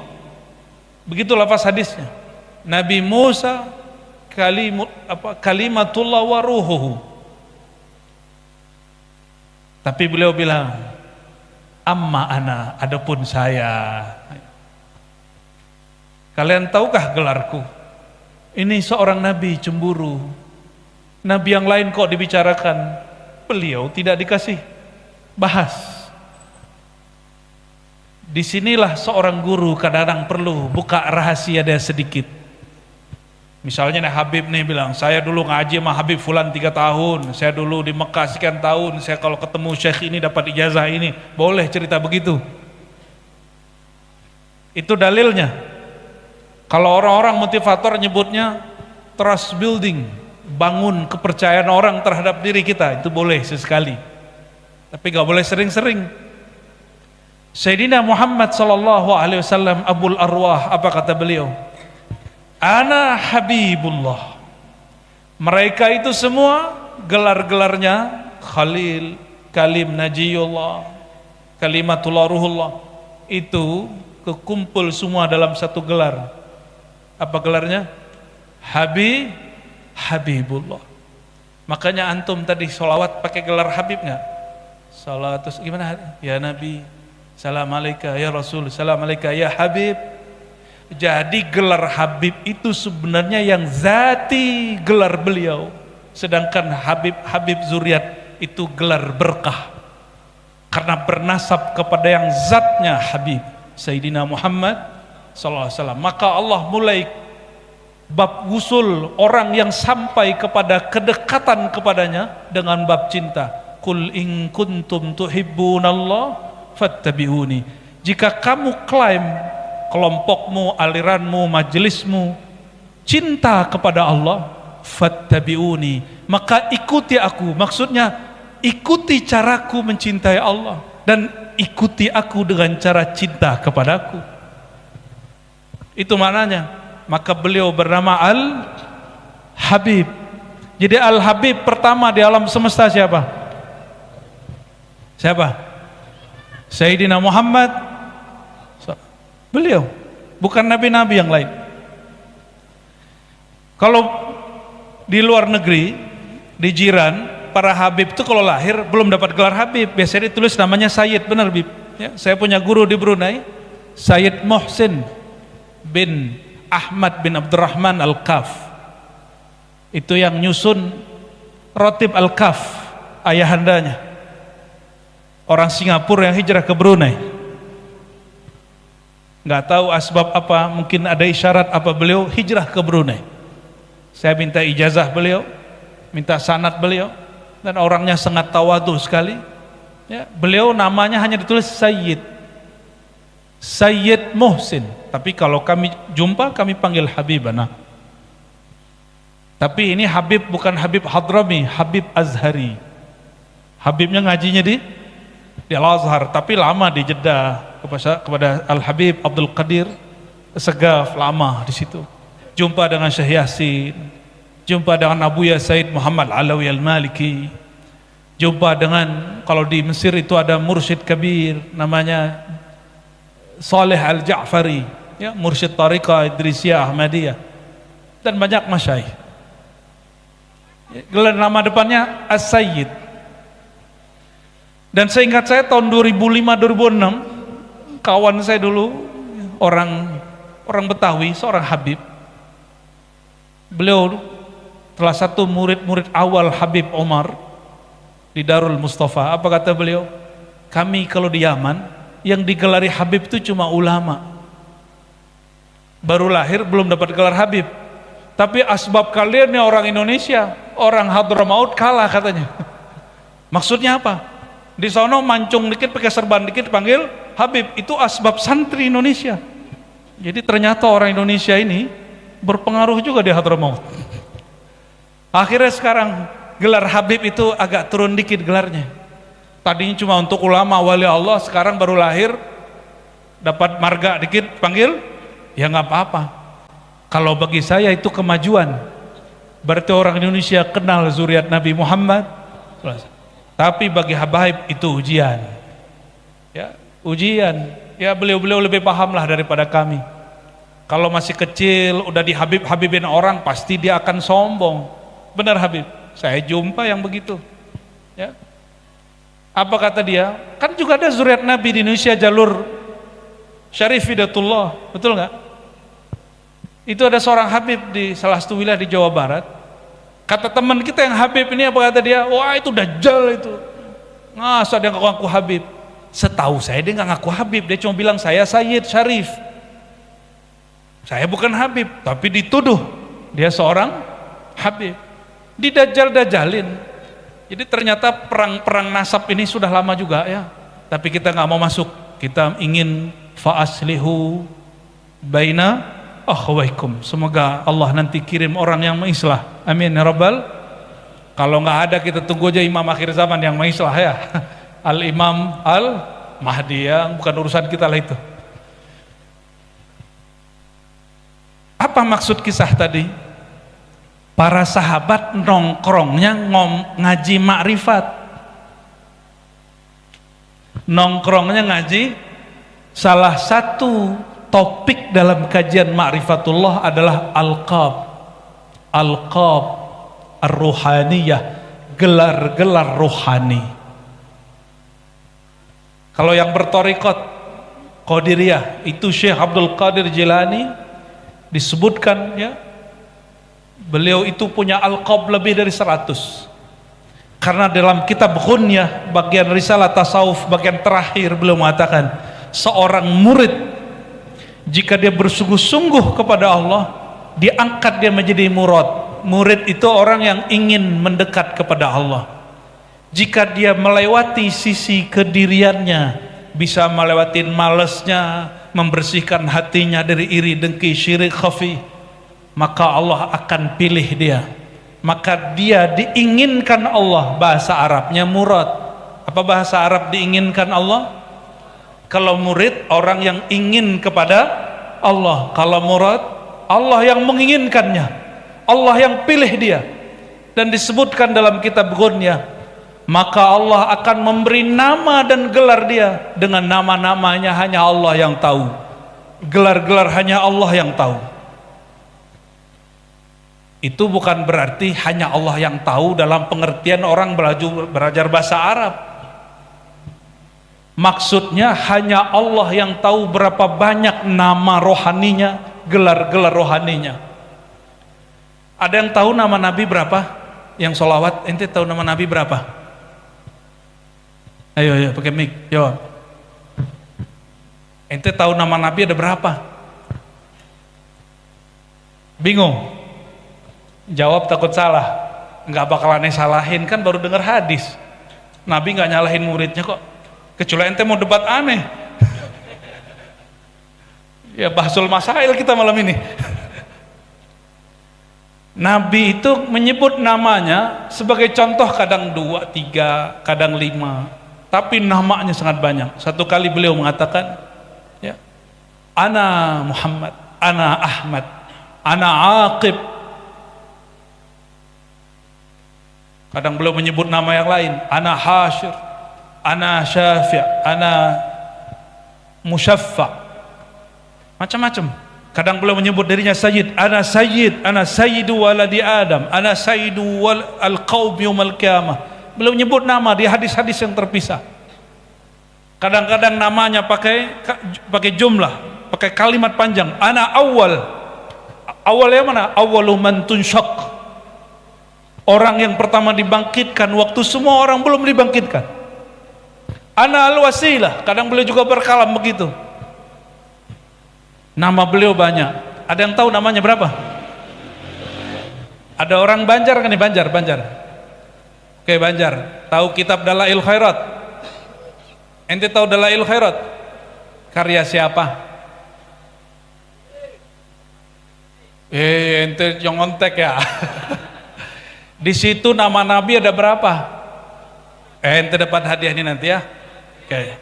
Begitu lafaz hadisnya. Nabi Musa kalimatullah wa ruhuhu. Tapi beliau bilang, amma ana, adapun saya. Kalian tahukah gelarku? Ini seorang nabi cemburu. Nabi yang lain kok dibicarakan, beliau tidak dikasih bahas. Disinilah seorang guru kadang-kadang perlu buka rahasia dia sedikit. Misalnya nih Habib nih bilang, saya dulu ngaji sama Habib Fulan 3 tahun, saya dulu di Mekah sekian tahun, saya kalau ketemu Syekh ini dapat ijazah ini. Boleh cerita begitu. Itu dalilnya. Kalau orang-orang motivator nyebutnya trust building, bangun kepercayaan orang terhadap diri kita, itu boleh sesekali. Tapi gak boleh sering-sering. Sayyidina Muhammad sallallahu alaihi wasallam Abul Arwah, apa kata beliau? Ana Habibullah. Mereka itu semua gelar-gelarnya Khalil, Kalim, Najiyullah, Kalimatullah, Ruhullah, itu kekumpul semua dalam satu gelar. Apa gelarnya? Habibullah. Makanya antum tadi sholawat pakai gelar Habib nggak? Salat terus gimana? Ya Nabi, salam alaika ya Rasul, salam alaika ya Habib. Jadi gelar Habib itu sebenarnya yang zati gelar beliau. Sedangkan Habib Zuriat itu gelar berkah. Karena bernasab kepada yang zatnya Habib, Sayyidina Muhammad SAW. Maka Allah mulai bab wusul orang yang sampai kepada kedekatan kepadanya dengan bab cinta. Qul in kuntum tuhibbunallah fattabi'uni. Jika kamu klaim kelompokmu, aliranmu, majelismu cinta kepada Allah, fattabi'uni, maka ikuti aku. Maksudnya ikuti caraku mencintai Allah dan ikuti aku dengan cara cinta kepadaku. Itu maknanya. Maka beliau bernama Al-Habib. Jadi Al-Habib pertama di alam semesta siapa? Siapa? Sayyidina Muhammad. Beliau, bukan nabi-nabi yang lain. Kalau di luar negeri, di jiran, para Habib itu kalau lahir belum dapat gelar Habib, biasanya ditulis namanya Sayyid, benar Bib? Ya, saya punya guru di Brunei, Sayyid Muhsin bin Ahmad bin Abdurrahman Al-Kaf. Itu yang nyusun Rotib Al-Kaf, ayahandanya. Orang Singapura yang hijrah ke Brunei. Nggak tahu asbab apa, mungkin ada isyarat apa, beliau hijrah ke Brunei. Saya minta ijazah beliau, minta sanad beliau, dan orangnya sangat tawadu sekali. Ya, beliau namanya hanya ditulis Sayyid Muhsin. Tapi kalau kami jumpa, kami panggil Habibana. Tapi ini Habib bukan Habib Hadrami, Habib Azhari. Habibnya ngajinya di Al-Azhar, tapi lama di Jeddah kepada Al-Habib Abdul Qadir Segaf, lama di situ. Jumpa dengan Syekh Yasin, jumpa dengan Abuya Said Muhammad Alawi Al-Maliki, jumpa dengan, kalau di Mesir itu ada mursyid kabir namanya Saleh Al-Ja'fari, ya, mursyid Tariqah Idrisiyah Ahmadiyah, dan banyak masyaikh. Gelar nama depannya As-Sayyid. Dan seingat saya tahun 2005-2006, kawan saya dulu orang Betawi, seorang Habib, beliau salah satu murid-murid awal Habib Omar di Darul Mustafa. Apa kata beliau? Kami kalau di Yaman yang digelari Habib itu cuma ulama, baru lahir belum dapat gelar Habib. Tapi asbab kalian nih orang Indonesia, orang Hadramaut kalah katanya. Maksudnya apa? Di sono mancung dikit, pakai serban dikit, panggil Habib. Itu asbab santri Indonesia. Jadi ternyata orang Indonesia ini berpengaruh juga di Hadramaut. Akhirnya sekarang gelar Habib itu agak turun dikit gelarnya. Tadinya cuma untuk ulama wali Allah, sekarang baru lahir dapat marga dikit panggil, ya nggak apa-apa. Kalau bagi saya itu kemajuan. Berarti orang Indonesia kenal zuriat Nabi Muhammad. Tapi bagi habaib itu ujian. Ya, ujian. Ya, beliau-beliau lebih paham lah daripada kami. Kalau masih kecil udah dihabib-habibin orang, pasti dia akan sombong. Benar Habib, saya jumpa yang begitu. Ya. Apa kata dia? Kan juga ada zuriat Nabi di Indonesia, jalur Syarif Hidatullah, betul nggak? Itu ada seorang Habib di salah satu wilayah di Jawa Barat. Kata teman kita yang Habib ini, apa kata dia? Wah, itu Dajjal itu. Masa dia ngaku Habib? Setahu saya dia nggak ngaku Habib, dia cuma bilang saya Sayyid Syarif. Saya bukan Habib, tapi dituduh dia seorang Habib. Didajjal-dajjalin. Jadi ternyata perang nasab ini sudah lama juga ya. Tapi kita nggak mau masuk. Kita ingin fa'aslihu baina akhwaikum. Semoga Allah nanti kirim orang yang mengislah. Amin ya rabbal. Kalau nggak ada kita tunggu aja imam akhir zaman yang mengislah ya. Al-Imam Al-Mahdi, yang bukan urusan kita lah itu. Apa maksud kisah tadi? Para sahabat nongkrongnya ngaji makrifat, nongkrongnya ngaji. Salah satu topik dalam kajian ma'rifatullah adalah alqab ar-ruhaniyah, gelar-gelar rohani. Kalau yang bertorikot Qadiriyah itu Syekh Abdul Qadir Jilani, disebutkan ya, beliau itu punya alqab lebih dari 100. Karena dalam kitab Ghunyah bagian risalah tasawuf bagian terakhir beliau mengatakan, seorang murid jika dia bersungguh-sungguh kepada Allah, diangkat dia menjadi murad. Murid itu orang yang ingin mendekat kepada Allah. Jika dia melewati sisi kediriannya, bisa melewati malesnya, membersihkan hatinya dari iri, dengki, syirik, khafi, maka Allah akan pilih dia. Maka dia diinginkan Allah. Bahasa Arabnya murad. Apa bahasa Arab diinginkan Allah? Kalau murid orang yang ingin kepada Allah. Kalau murad Allah yang menginginkannya, Allah yang pilih dia. Dan disebutkan dalam kitab Ghunyah, maka Allah akan memberi nama dan gelar dia dengan nama-namanya hanya Allah yang tahu, gelar-gelar hanya Allah yang tahu. Itu bukan berarti hanya Allah yang tahu dalam pengertian orang belajar bahasa Arab. Maksudnya hanya Allah yang tahu berapa banyak nama rohaninya, gelar-gelar rohaninya. Ada yang tahu nama Nabi berapa? Yang sholawat, ente tahu nama Nabi berapa? Ayo pakai mic, jawab. Ente tahu nama Nabi ada berapa? Bingung? Jawab takut salah. Nggak bakalan salahin, kan baru dengar hadis. Nabi nggak nyalahin muridnya kok. Kecuali ente mau debat aneh. Ya bahsul masail kita malam ini. Nabi itu menyebut namanya sebagai contoh kadang 2, 3, kadang 5. Tapi namanya sangat banyak. Satu kali beliau mengatakan, ya, Ana Muhammad, Ana Ahmad, Ana Aqib, Kadang beliau menyebut nama yang lain, ana hasyir, ana syafi', ana musyaffa', macam-macam. Kadang beliau menyebut dirinya sayyid, ana sayyidu waladi Adam, ana sayyidu al-qaum yaumil qiyamah. Beliau menyebut nama di hadis-hadis yang terpisah. Kadang-kadang namanya pakai jumlah, pakai kalimat panjang. Ana awal. Awal yang mana? Awalu man tunsyaq. Orang yang pertama dibangkitkan waktu semua orang belum dibangkitkan. Ana al-wasilah. Kadang beliau juga berkalam begitu. Nama beliau banyak. Ada yang tahu namanya berapa? Ada orang Banjar kan nih? Banjar. Oke, Banjar. Tahu kitab Dalail Khairat? Ente tahu Dalail Khairat? Karya siapa? Ente nyontek ya. Di situ nama Nabi ada berapa? Ente dapat hadiah ini nanti ya. Oke.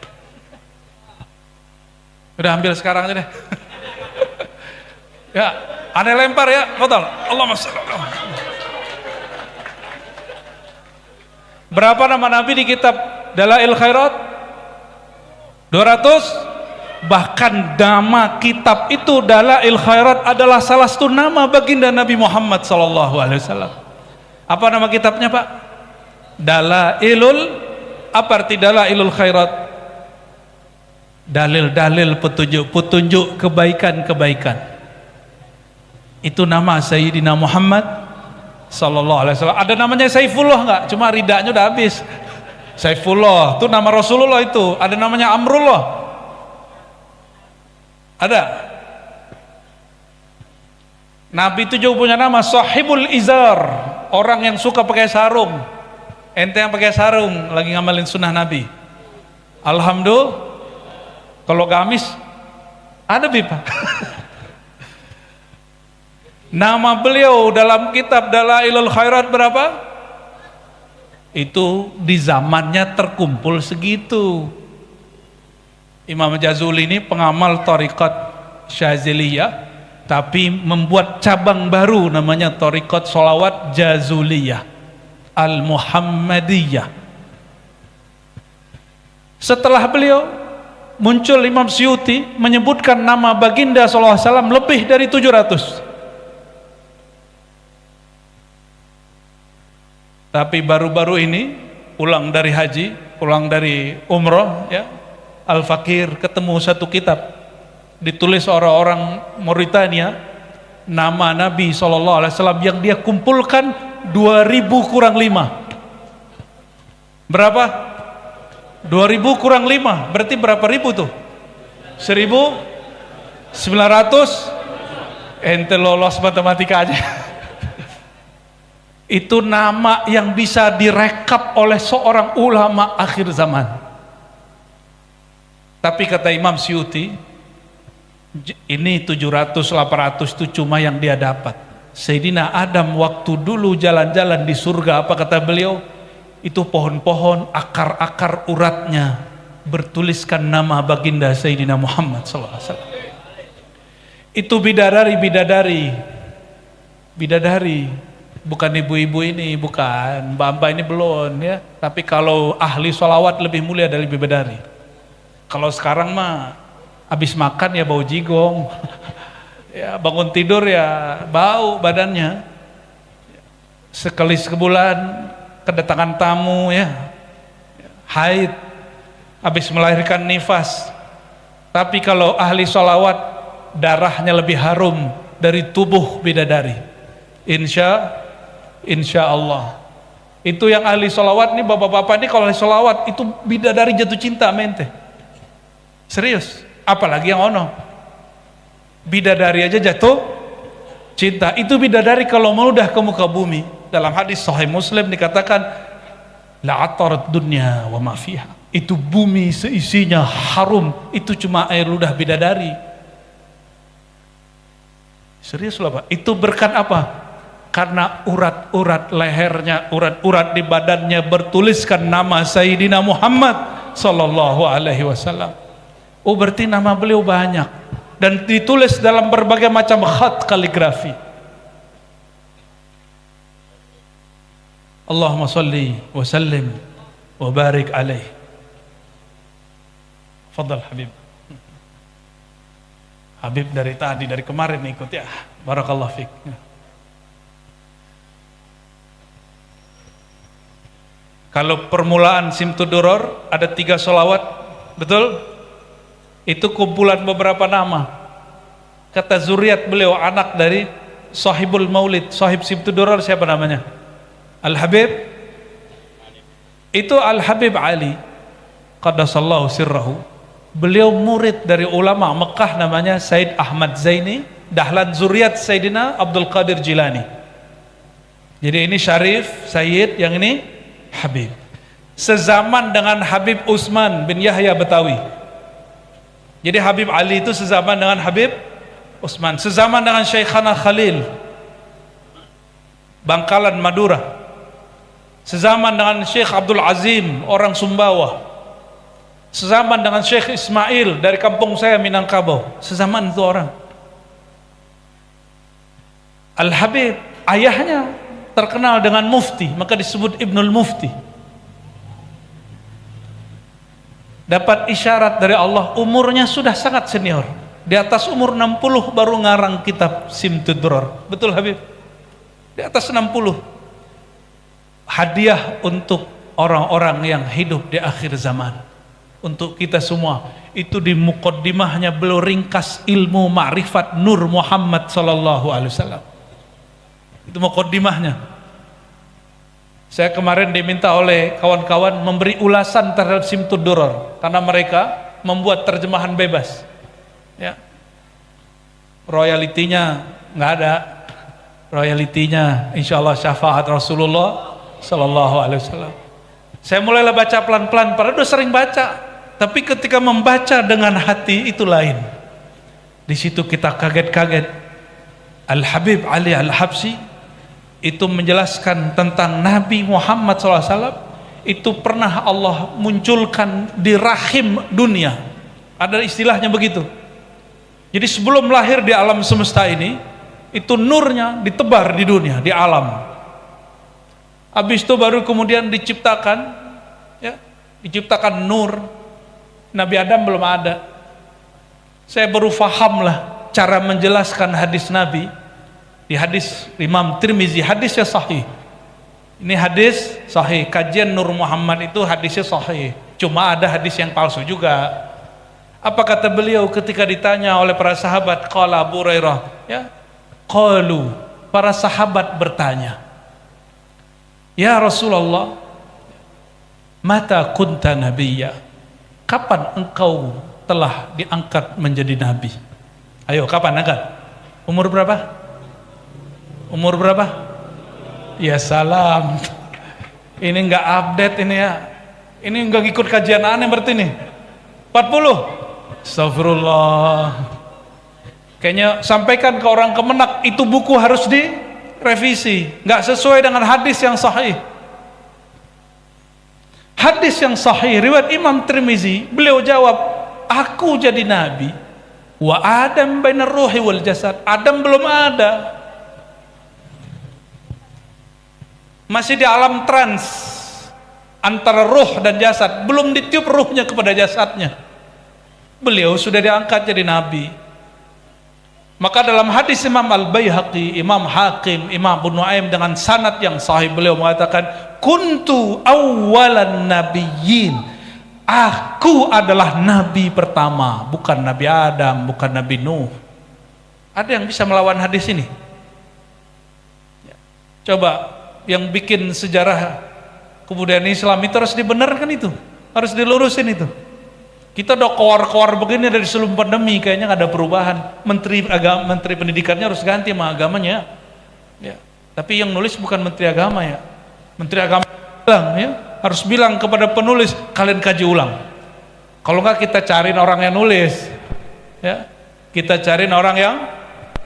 Udah ambil sekarang aja deh. Ya, aneh lempar ya, total. Allahumma shalli ala Muhammad. Berapa nama Nabi di kitab Dalail Khairat? 200. Bahkan nama kitab itu Dalail Khairat adalah salah satu nama baginda Nabi Muhammad sallallahu alaihi wasallam. Apa nama kitabnya, Pak? Dalailul, apa arti Dalailul Khairat? Dalil-dalil petunjuk kebaikan-kebaikan. Itu nama Sayyidina Muhammad sallallahu alaihi wasallam. Ada namanya Saifullah enggak? Cuma ridanya udah habis. Saifullah itu nama Rasulullah itu. Ada namanya Amrullah. Ada. Nabi itu juga punya nama Sahibul Izar, orang yang suka pakai sarung. Ente yang pakai sarung lagi ngamalin sunnah Nabi. Alhamdulillah. Kalau gamis ada pipa. Nama beliau dalam kitab Dalailul Khairat berapa? Itu di zamannya terkumpul segitu. Imam Jazuli ini pengamal Thariqat Syaziliyah, tapi membuat cabang baru namanya Thariqat Sholawat Jazuliyah Al-Muhammadiyah. Setelah beliau muncul Imam Suyuti menyebutkan nama baginda sallallahu alaihi wasallam lebih dari 700. Tapi baru-baru ini pulang dari haji, pulang dari umroh ya, Al-Fakir ketemu satu kitab ditulis orang-orang Mauritania, nama Nabi SAW yang dia kumpulkan 2000 kurang 5. Berapa? 2000 kurang 5 berarti berapa ribu tuh? 1900. Ente lolos matematika aja. Itu nama yang bisa direkap oleh seorang ulama akhir zaman. Tapi kata Imam Suyuti, ini 700-800 itu cuma yang dia dapat. Sayyidina Adam waktu dulu jalan-jalan di surga, apa kata beliau? Itu pohon-pohon, akar-akar uratnya bertuliskan nama baginda Sayyidina Muhammad SAW. Itu bidadari. Bukan ibu-ibu ini, bukan mbak-mbak ini belum ya. Tapi kalau ahli sholawat lebih mulia dari bidadari. Kalau sekarang mah habis makan ya bau jigong, ya bangun tidur ya bau badannya. Sekali sebulan kedatangan tamu ya, haid, habis melahirkan nifas. Tapi kalau ahli sholawat darahnya lebih harum dari tubuh bidadari. Insya Allah. Itu yang ahli sholawat nih, bapak-bapak ini kalau ahli sholawat itu bidadari jatuh cinta mente. Serius. Apalagi yang ono. Bidadari aja jatuh cinta. Itu bidadari kalau meludah ke muka bumi. Dalam hadis Sahih Muslim dikatakan la'atarat dunya wa ma fiha. Itu bumi seisinya harum. Itu cuma air ludah bidadari. Serius loh Pak. Itu berkat apa? Karena urat-urat lehernya, urat-urat di badannya bertuliskan nama Sayyidina Muhammad sallallahu alaihi wasallam. Oh berarti nama beliau banyak dan ditulis dalam berbagai macam khat kaligrafi. Allahumma salli wa sallim wa barik alaih. Fadal Habib. Habib dari tadi, dari kemarin ikut ya. Barakallah fiik. Kalau permulaan Simtuduror ada 3 sholawat, betul? Itu kumpulan beberapa nama. Kata zuriat beliau, anak dari sahibul maulid, sahib Simtuduror, siapa namanya? Al-Habib. Itu Al-Habib Ali qaddasallahu sirrahu. Beliau murid dari ulama Mekah namanya Said Ahmad Zaini, dahlan zuriat Sayyidina Abdul Qadir Jilani. Jadi ini Syarif, Sayyid, yang ini Habib. Sezaman dengan Habib Utsman bin Yahya Betawi. Jadi Habib Ali itu sezaman dengan Habib Utsman, sezaman dengan Syekhana Khalil Bangkalan Madura, sezaman dengan Syekh Abdul Azim orang Sumbawa, sezaman dengan Syekh Ismail dari kampung saya Minangkabau, sezaman itu orang. Al-Habib ayahnya terkenal dengan mufti, maka disebut Ibnul Mufti. Dapat isyarat dari Allah, umurnya sudah sangat senior, di atas umur 60 baru ngarang kitab Simtuduror. Betul Habib? Di atas 60. Hadiah untuk orang-orang yang hidup di akhir zaman, untuk kita semua. Itu di muqaddimahnya beliau ringkas ilmu ma'rifat Nur Muhammad sallallahu alaihi wasallam. Itu muqaddimahnya. Saya kemarin diminta oleh kawan-kawan memberi ulasan terhadap Simtuduror karena mereka membuat terjemahan bebas. Ya. Royalitinya nggak ada. Royalitinya insyaallah syafaat Rasulullah sallallahu alaihi wasallam. Saya mulailah baca pelan-pelan, padahal udah sering baca, tapi ketika membaca dengan hati itu lain. Di situ kita kaget-kaget. Al-Habib Ali Al-Habsyi itu menjelaskan tentang Nabi Muhammad SAW itu pernah Allah munculkan di rahim dunia. Ada istilahnya begitu. Jadi sebelum lahir di alam semesta ini, itu nurnya ditebar di dunia, di alam. Habis itu baru kemudian diciptakan, ya, diciptakan nur. Nabi Adam belum ada. Saya baru fahamlah cara menjelaskan hadis Nabi. Di hadis Imam Tirmizi, hadisnya sahih. Ini hadis sahih. Kajian Nur Muhammad itu hadisnya sahih. Cuma ada hadis yang palsu juga. Apa kata beliau ketika ditanya oleh para sahabat? Qala Abu Hurairah, ya. Qalu, para sahabat bertanya, ya Rasulullah, mata kunta nabiyya? Kapan engkau telah diangkat menjadi nabi? Ayo, kapan angkat? Umur berapa? Umur berapa? Ya salam. Ini enggak update ini ya. Ini enggak ikut kajian aneh berarti nih. 40. Astagfirullah. Kayaknya sampaikan ke orang Kemenak, itu buku harus direvisi. Enggak sesuai dengan hadis yang sahih. Hadis yang sahih riwayat Imam Tirmizi, beliau jawab, aku jadi nabi. Wa Adam bainar ruhi wal jasad. Adam belum ada. Masih di alam trans antara ruh dan jasad, belum ditiup ruhnya kepada jasadnya. Beliau sudah diangkat jadi nabi. Maka dalam hadis Imam Al-Baihaqi, Imam Hakim, Imam Abu Nuaim dengan sanad yang sahih, beliau mengatakan, kuntu awwalan nabiyyin. Aku adalah nabi pertama, bukan Nabi Adam, bukan Nabi Nuh. Ada yang bisa melawan hadis ini? Coba yang bikin sejarah kebudayaan Islam itu harus dibenarkan, itu harus dilurusin itu. Kita udah koar-koar begini dari sebelum pandemi, kayaknya nggak ada perubahan. Menteri pendidikannya harus ganti sama agamanya, ya. Tapi yang nulis bukan menteri agama ya. Menteri agama bilang, ya, harus bilang kepada penulis, kalian kaji ulang. Kalau nggak kita cariin orang yang nulis, ya, kita cariin orang yang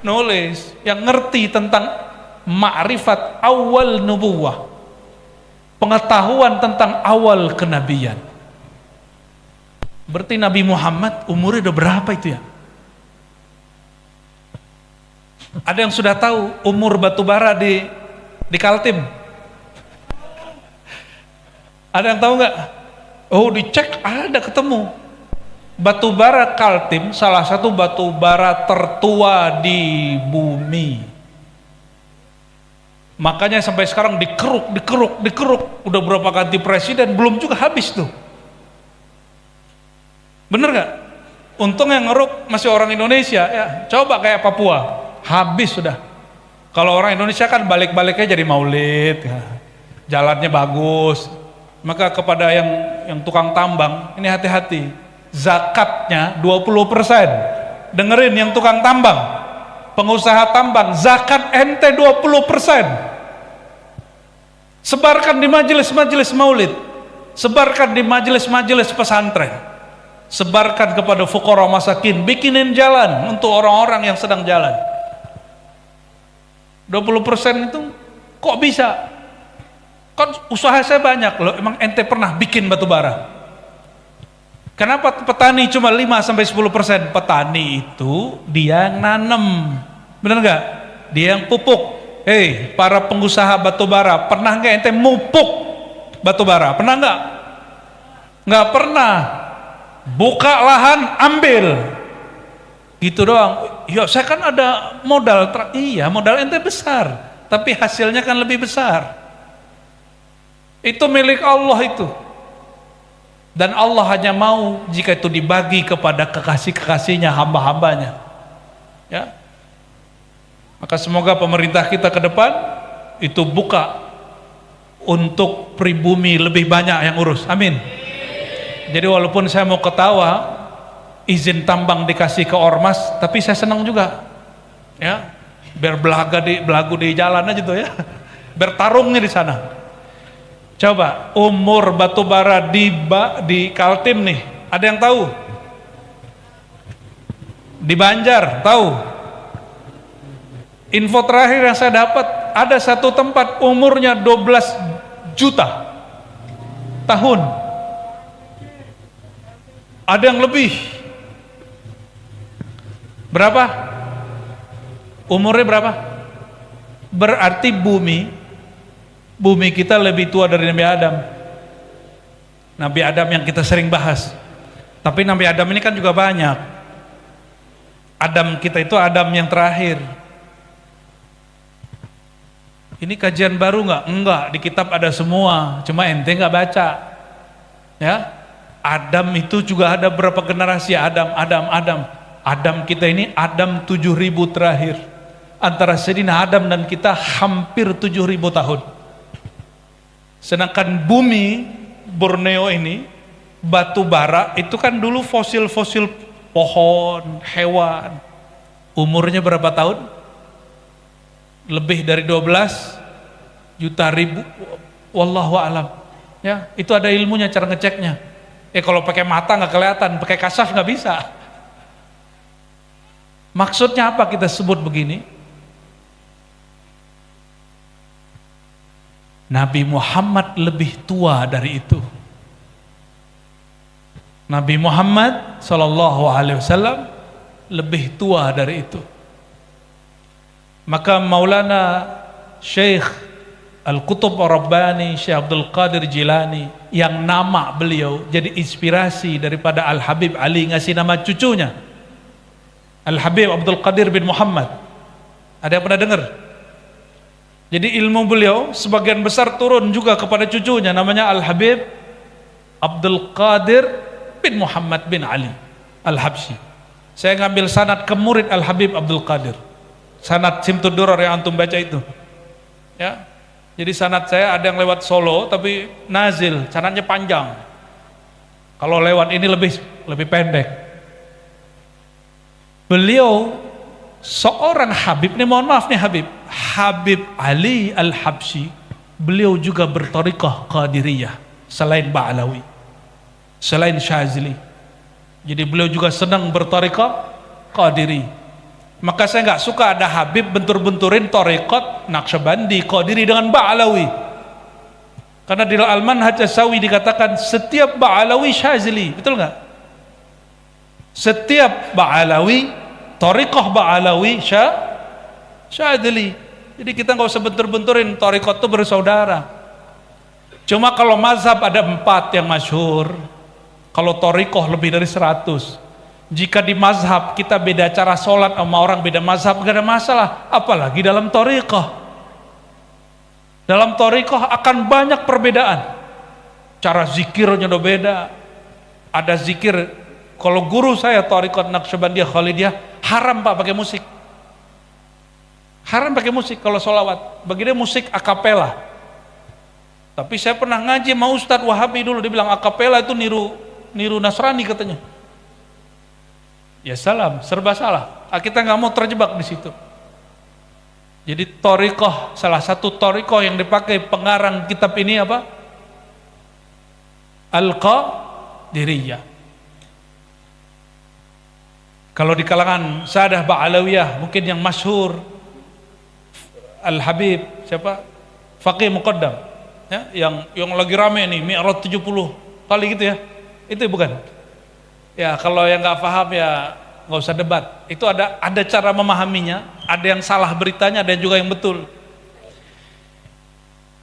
nulis, yang ngerti tentang ma'rifat awal nubuwah, pengetahuan tentang awal kenabian. Berarti Nabi Muhammad umurnya udah berapa itu ya? Ada yang sudah tahu umur batu bara di Kaltim? Ada yang tahu nggak? Oh, dicek ada ketemu. Batu bara Kaltim salah satu batu bara tertua di bumi. Makanya sampai sekarang dikeruk. Udah berapa ganti presiden belum juga habis tuh. Bener nggak? Untung yang ngeruk masih orang Indonesia ya. Coba kayak Papua, habis sudah. Kalau orang Indonesia kan balik-baliknya jadi maulid, ya. Jalannya bagus. Maka kepada yang tukang tambang, ini hati-hati. Zakatnya 20%. Dengerin yang tukang tambang, pengusaha tambang, zakat ente 20%. Sebarkan di majelis-majelis maulid, sebarkan di majelis-majelis pesantren, sebarkan kepada fuqara masakin, bikinin jalan untuk orang-orang yang sedang jalan. 20% itu kok bisa? Kan usaha saya banyak loh. Emang ente pernah bikin batu bara? Kenapa petani cuma 5-10%? Petani itu dia yang nanam, bener nggak? Dia yang pupuk. Hei, para pengusaha batu bara, pernah nggak ente mupuk batu bara? Pernah nggak? Nggak pernah. Buka lahan, ambil. Gitu doang. Ya saya kan ada modal. Iya, modal ente besar, tapi hasilnya kan lebih besar. Itu milik Allah itu. Dan Allah hanya mau jika itu dibagi kepada kekasih-kekasihnya, hamba-hambanya. Ya. Maka semoga pemerintah kita ke depan itu buka untuk pribumi lebih banyak yang urus. Amin. Jadi walaupun saya mau ketawa, izin tambang dikasih ke ormas, tapi saya senang juga. Ya. Biar belagu di jalan aja tuh ya. Bertarungnya di sana. Coba umur batu bara di Kaltim nih, ada yang tahu? Di Banjar, tahu? Info terakhir yang saya dapat, ada satu tempat umurnya 12 juta tahun. Ada yang lebih. Berapa? Umurnya berapa? Berarti bumi kita lebih tua dari Nabi Adam. Nabi Adam yang kita sering bahas. Tapi Nabi Adam ini kan juga banyak. Adam kita itu Adam yang terakhir. Ini kajian baru nggak? Enggak, di kitab ada semua. Cuma ente nggak baca. Ya, Adam itu juga ada berapa generasi? Adam. Adam kita ini Adam 7.000 terakhir. Antara Sayyidina Adam dan kita hampir 7.000 tahun. Sedangkan bumi Borneo ini, batu bara itu kan dulu fosil-fosil pohon, hewan. Umurnya berapa tahun? Lebih dari 12 juta ribu. Wallahu alam. Ya, itu ada ilmunya cara ngeceknya. Kalau pakai mata nggak kelihatan, pakai kasaf nggak bisa. Maksudnya apa kita sebut begini? Nabi Muhammad lebih tua dari itu. Nabi Muhammad SAW lebih tua dari itu. Maka Maulana Syekh Al-Qutub Ar-Rabbani, Syekh Abdul Qadir Jilani, yang nama beliau jadi inspirasi daripada Al-Habib Ali ngasih nama cucunya Al-Habib Abdul Qadir bin Muhammad. Ada yang pernah dengar? Jadi ilmu beliau sebagian besar turun juga kepada cucunya, namanya Al-Habib Abdul Qadir bin Muhammad bin Ali Al-Habsyi. Saya ngambil sanad ke murid Al-Habib Abdul Qadir, sanad Simtud Duror yang antum baca itu ya. Jadi sanad saya ada yang lewat Solo tapi nazil, sanadnya panjang. Kalau lewat ini lebih pendek. Beliau seorang Habib, nih mohon maaf nih Habib Ali Al-Habsyi, beliau juga berthariqah Qadiriyah selain Ba'alawi, selain Syazili. Jadi beliau juga senang berthariqah Qadiri. Maka saya nggak suka ada Habib bentur-benturin thariqat Naqsyabandi, Qadiri dengan Ba'alawi. Karena di Al-Manhaj As-Sawi dikatakan setiap Ba'alawi Syazili, betul nggak? Setiap Ba'alawi, thariqah Ba'alawi Syadzili. Jadi kita nggak usah bentur-benturin, thariqat itu bersaudara. Cuma kalau mazhab ada 4 yang masyhur. Kalau thariqah lebih dari 100. Jika di mazhab kita beda cara sholat sama orang beda mazhab, gak ada masalah. Apalagi dalam thariqah. Dalam thariqah akan banyak perbedaan. Cara zikirnya udah beda. Ada zikir, kalau guru saya thariqat Naqsyabandiyah Khalidiyah, haram Pak pakai musik. Haram pakai musik kalau sholawat. Bagi dia musik akapela. Tapi saya pernah ngaji sama Ustadz Wahabi dulu, dia bilang akapela itu niru Nasrani katanya. Ya salam, serba salah. Kita nggak mau terjebak di situ. Jadi thariqah, salah satu thariqah yang dipakai pengarang kitab ini apa? Al-Qadiriyah. Kalau di kalangan Sadah Ba'alawiyah mungkin yang masyhur Al-Habib siapa? Faqih Muqaddam, ya, yang lagi rame nih Mi'raj 70 kali gitu ya. Itu bukan? Ya, kalau yang nggak paham ya nggak usah debat. Itu ada cara memahaminya, ada yang salah beritanya, ada juga yang betul.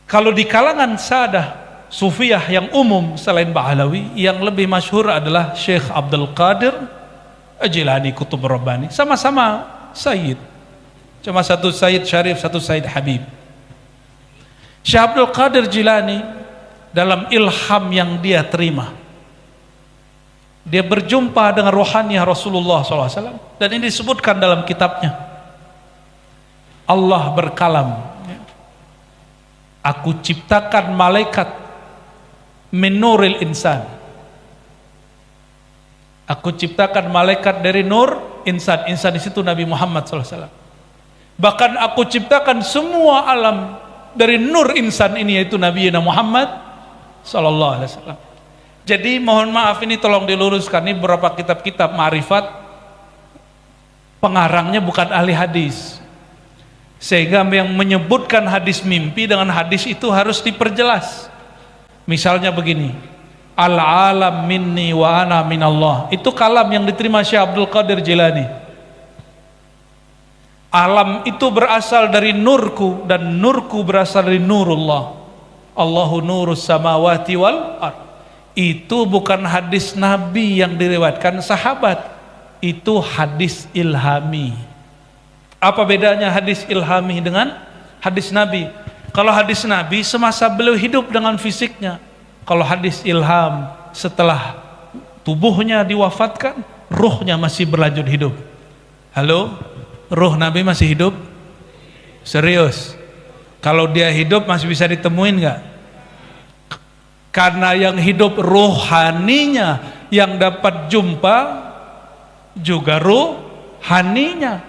Kalau di kalangan Sadah Sufiyah yang umum selain Ba'alawi, yang lebih masyhur adalah Syekh Abdul Qadir Jilani Qutb Rabbani. Sama-sama Sayyid. Cuma satu Sayyid Syarif, satu Sayyid Habib. Syekh Abdul Qadir Jilani dalam ilham yang dia terima, dia berjumpa dengan rohaniah Rasulullah SAW, dan ini disebutkan dalam kitabnya. Allah berkalam, aku ciptakan malaikat min nuril insan. Aku ciptakan malaikat dari nur insan. Insan di situ Nabi Muhammad SAW. Bahkan aku ciptakan semua alam dari nur insan ini, yaitu Nabi Muhammad SAW. Jadi mohon maaf ini tolong diluruskan, ini beberapa kitab-kitab ma'rifat pengarangnya bukan ahli hadis, sehingga yang menyebutkan hadis mimpi dengan hadis itu harus diperjelas. Misalnya begini, al-alam minni wa ana minallah, itu kalam yang diterima Syekh Abdul Qadir Jilani. Alam itu berasal dari nurku, dan nurku berasal dari nurullah. Allahu nurus samawati wal ard. Itu bukan hadis Nabi yang diriwayatkan sahabat, itu hadis ilhami. Apa bedanya hadis ilhami dengan hadis Nabi? Kalau hadis Nabi semasa beliau hidup dengan fisiknya. Kalau hadis ilham setelah tubuhnya diwafatkan, ruhnya masih berlanjut hidup. Halo? Ruh Nabi masih hidup? Serius? Kalau dia hidup masih bisa ditemuin nggak? Karena yang hidup rohaninya yang dapat jumpa juga rohaninya.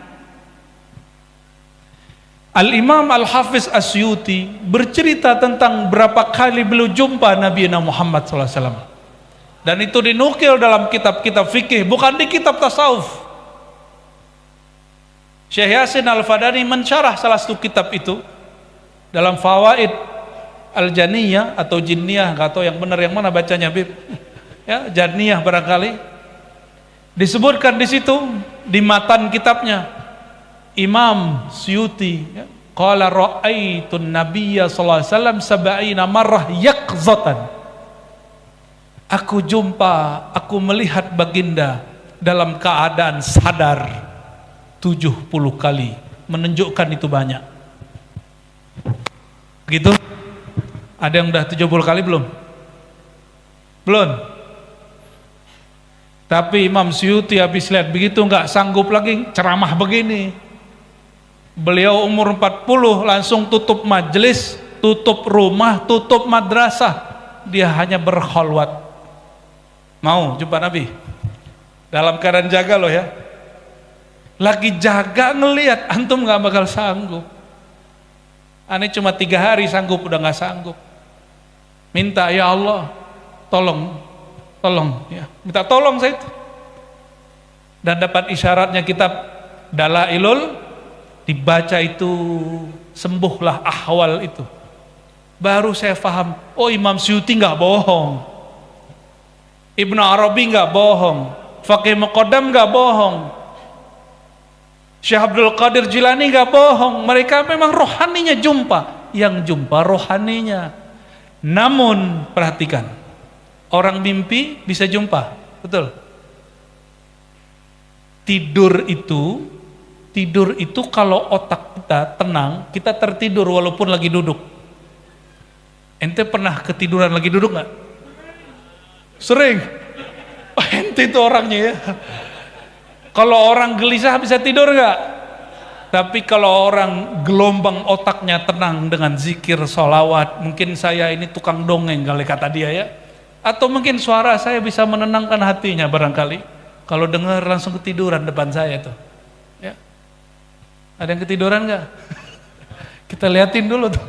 Al-Imam Al-Hafiz Asyuti bercerita tentang berapa kali beliau jumpa Nabi Muhammad SAW. Dan itu dinukil dalam kitab-kitab fikih, bukan di kitab tasawuf. Syekh Yasin Al-Fadani mensyarah salah satu kitab itu dalam Fawaid Al-Janiyah atau Jinniyah, nggak tahu yang benar yang mana bacanya, Bib. Ya, Janiyah barangkali. Disebutkan di situ di matan kitabnya Imam Suyuti, ya, qala ra'aitun nabiyya sallallahu alaihi wasallam sab'ina marrah yaqzatan. Aku melihat baginda dalam keadaan sadar 70 kali, menunjukkan itu banyak. Begitu? Ada yang udah 70 kali belum? Belum. Tapi Imam Suyuti habis lihat begitu nggak sanggup lagi ceramah begini. Beliau umur 40 langsung tutup majelis, tutup rumah, tutup madrasah. Dia hanya berkholwat. Mau jumpa Nabi? Dalam keadaan jaga loh ya. Lagi jaga ngelihat, antum nggak bakal sanggup. Aneh cuma 3 hari sanggup, udah nggak sanggup. Minta, ya Allah, tolong ya. Minta tolong saya itu. Dan dapat isyaratnya kitab Dalailul, dibaca itu sembuhlah ahwal itu. Baru saya paham, oh Imam Suyuti nggak bohong, Ibnu Arabi nggak bohong, Faqih Muqaddam nggak bohong, Syekh Abdul Qadir Jilani nggak bohong. Mereka memang rohaninya jumpa, yang jumpa rohaninya. Namun perhatikan, orang mimpi bisa jumpa, betul? Tidur itu kalau otak kita tenang, kita tertidur walaupun lagi duduk. Ente pernah ketiduran lagi duduk nggak? Sering. Ente itu orangnya ya. Kalau orang gelisah bisa tidur nggak? Tapi kalau orang gelombang otaknya tenang dengan zikir, sholawat, mungkin saya ini tukang dongeng kali kata dia ya. Atau mungkin suara saya bisa menenangkan hatinya barangkali. Kalau dengar langsung ketiduran depan saya tuh. Ya. Ada yang ketiduran nggak? Kita liatin dulu tuh.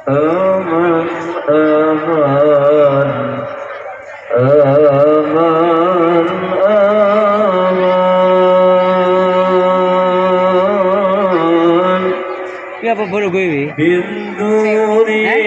Aman, aman, aman, aman. Ya apa baru gue? Indonesia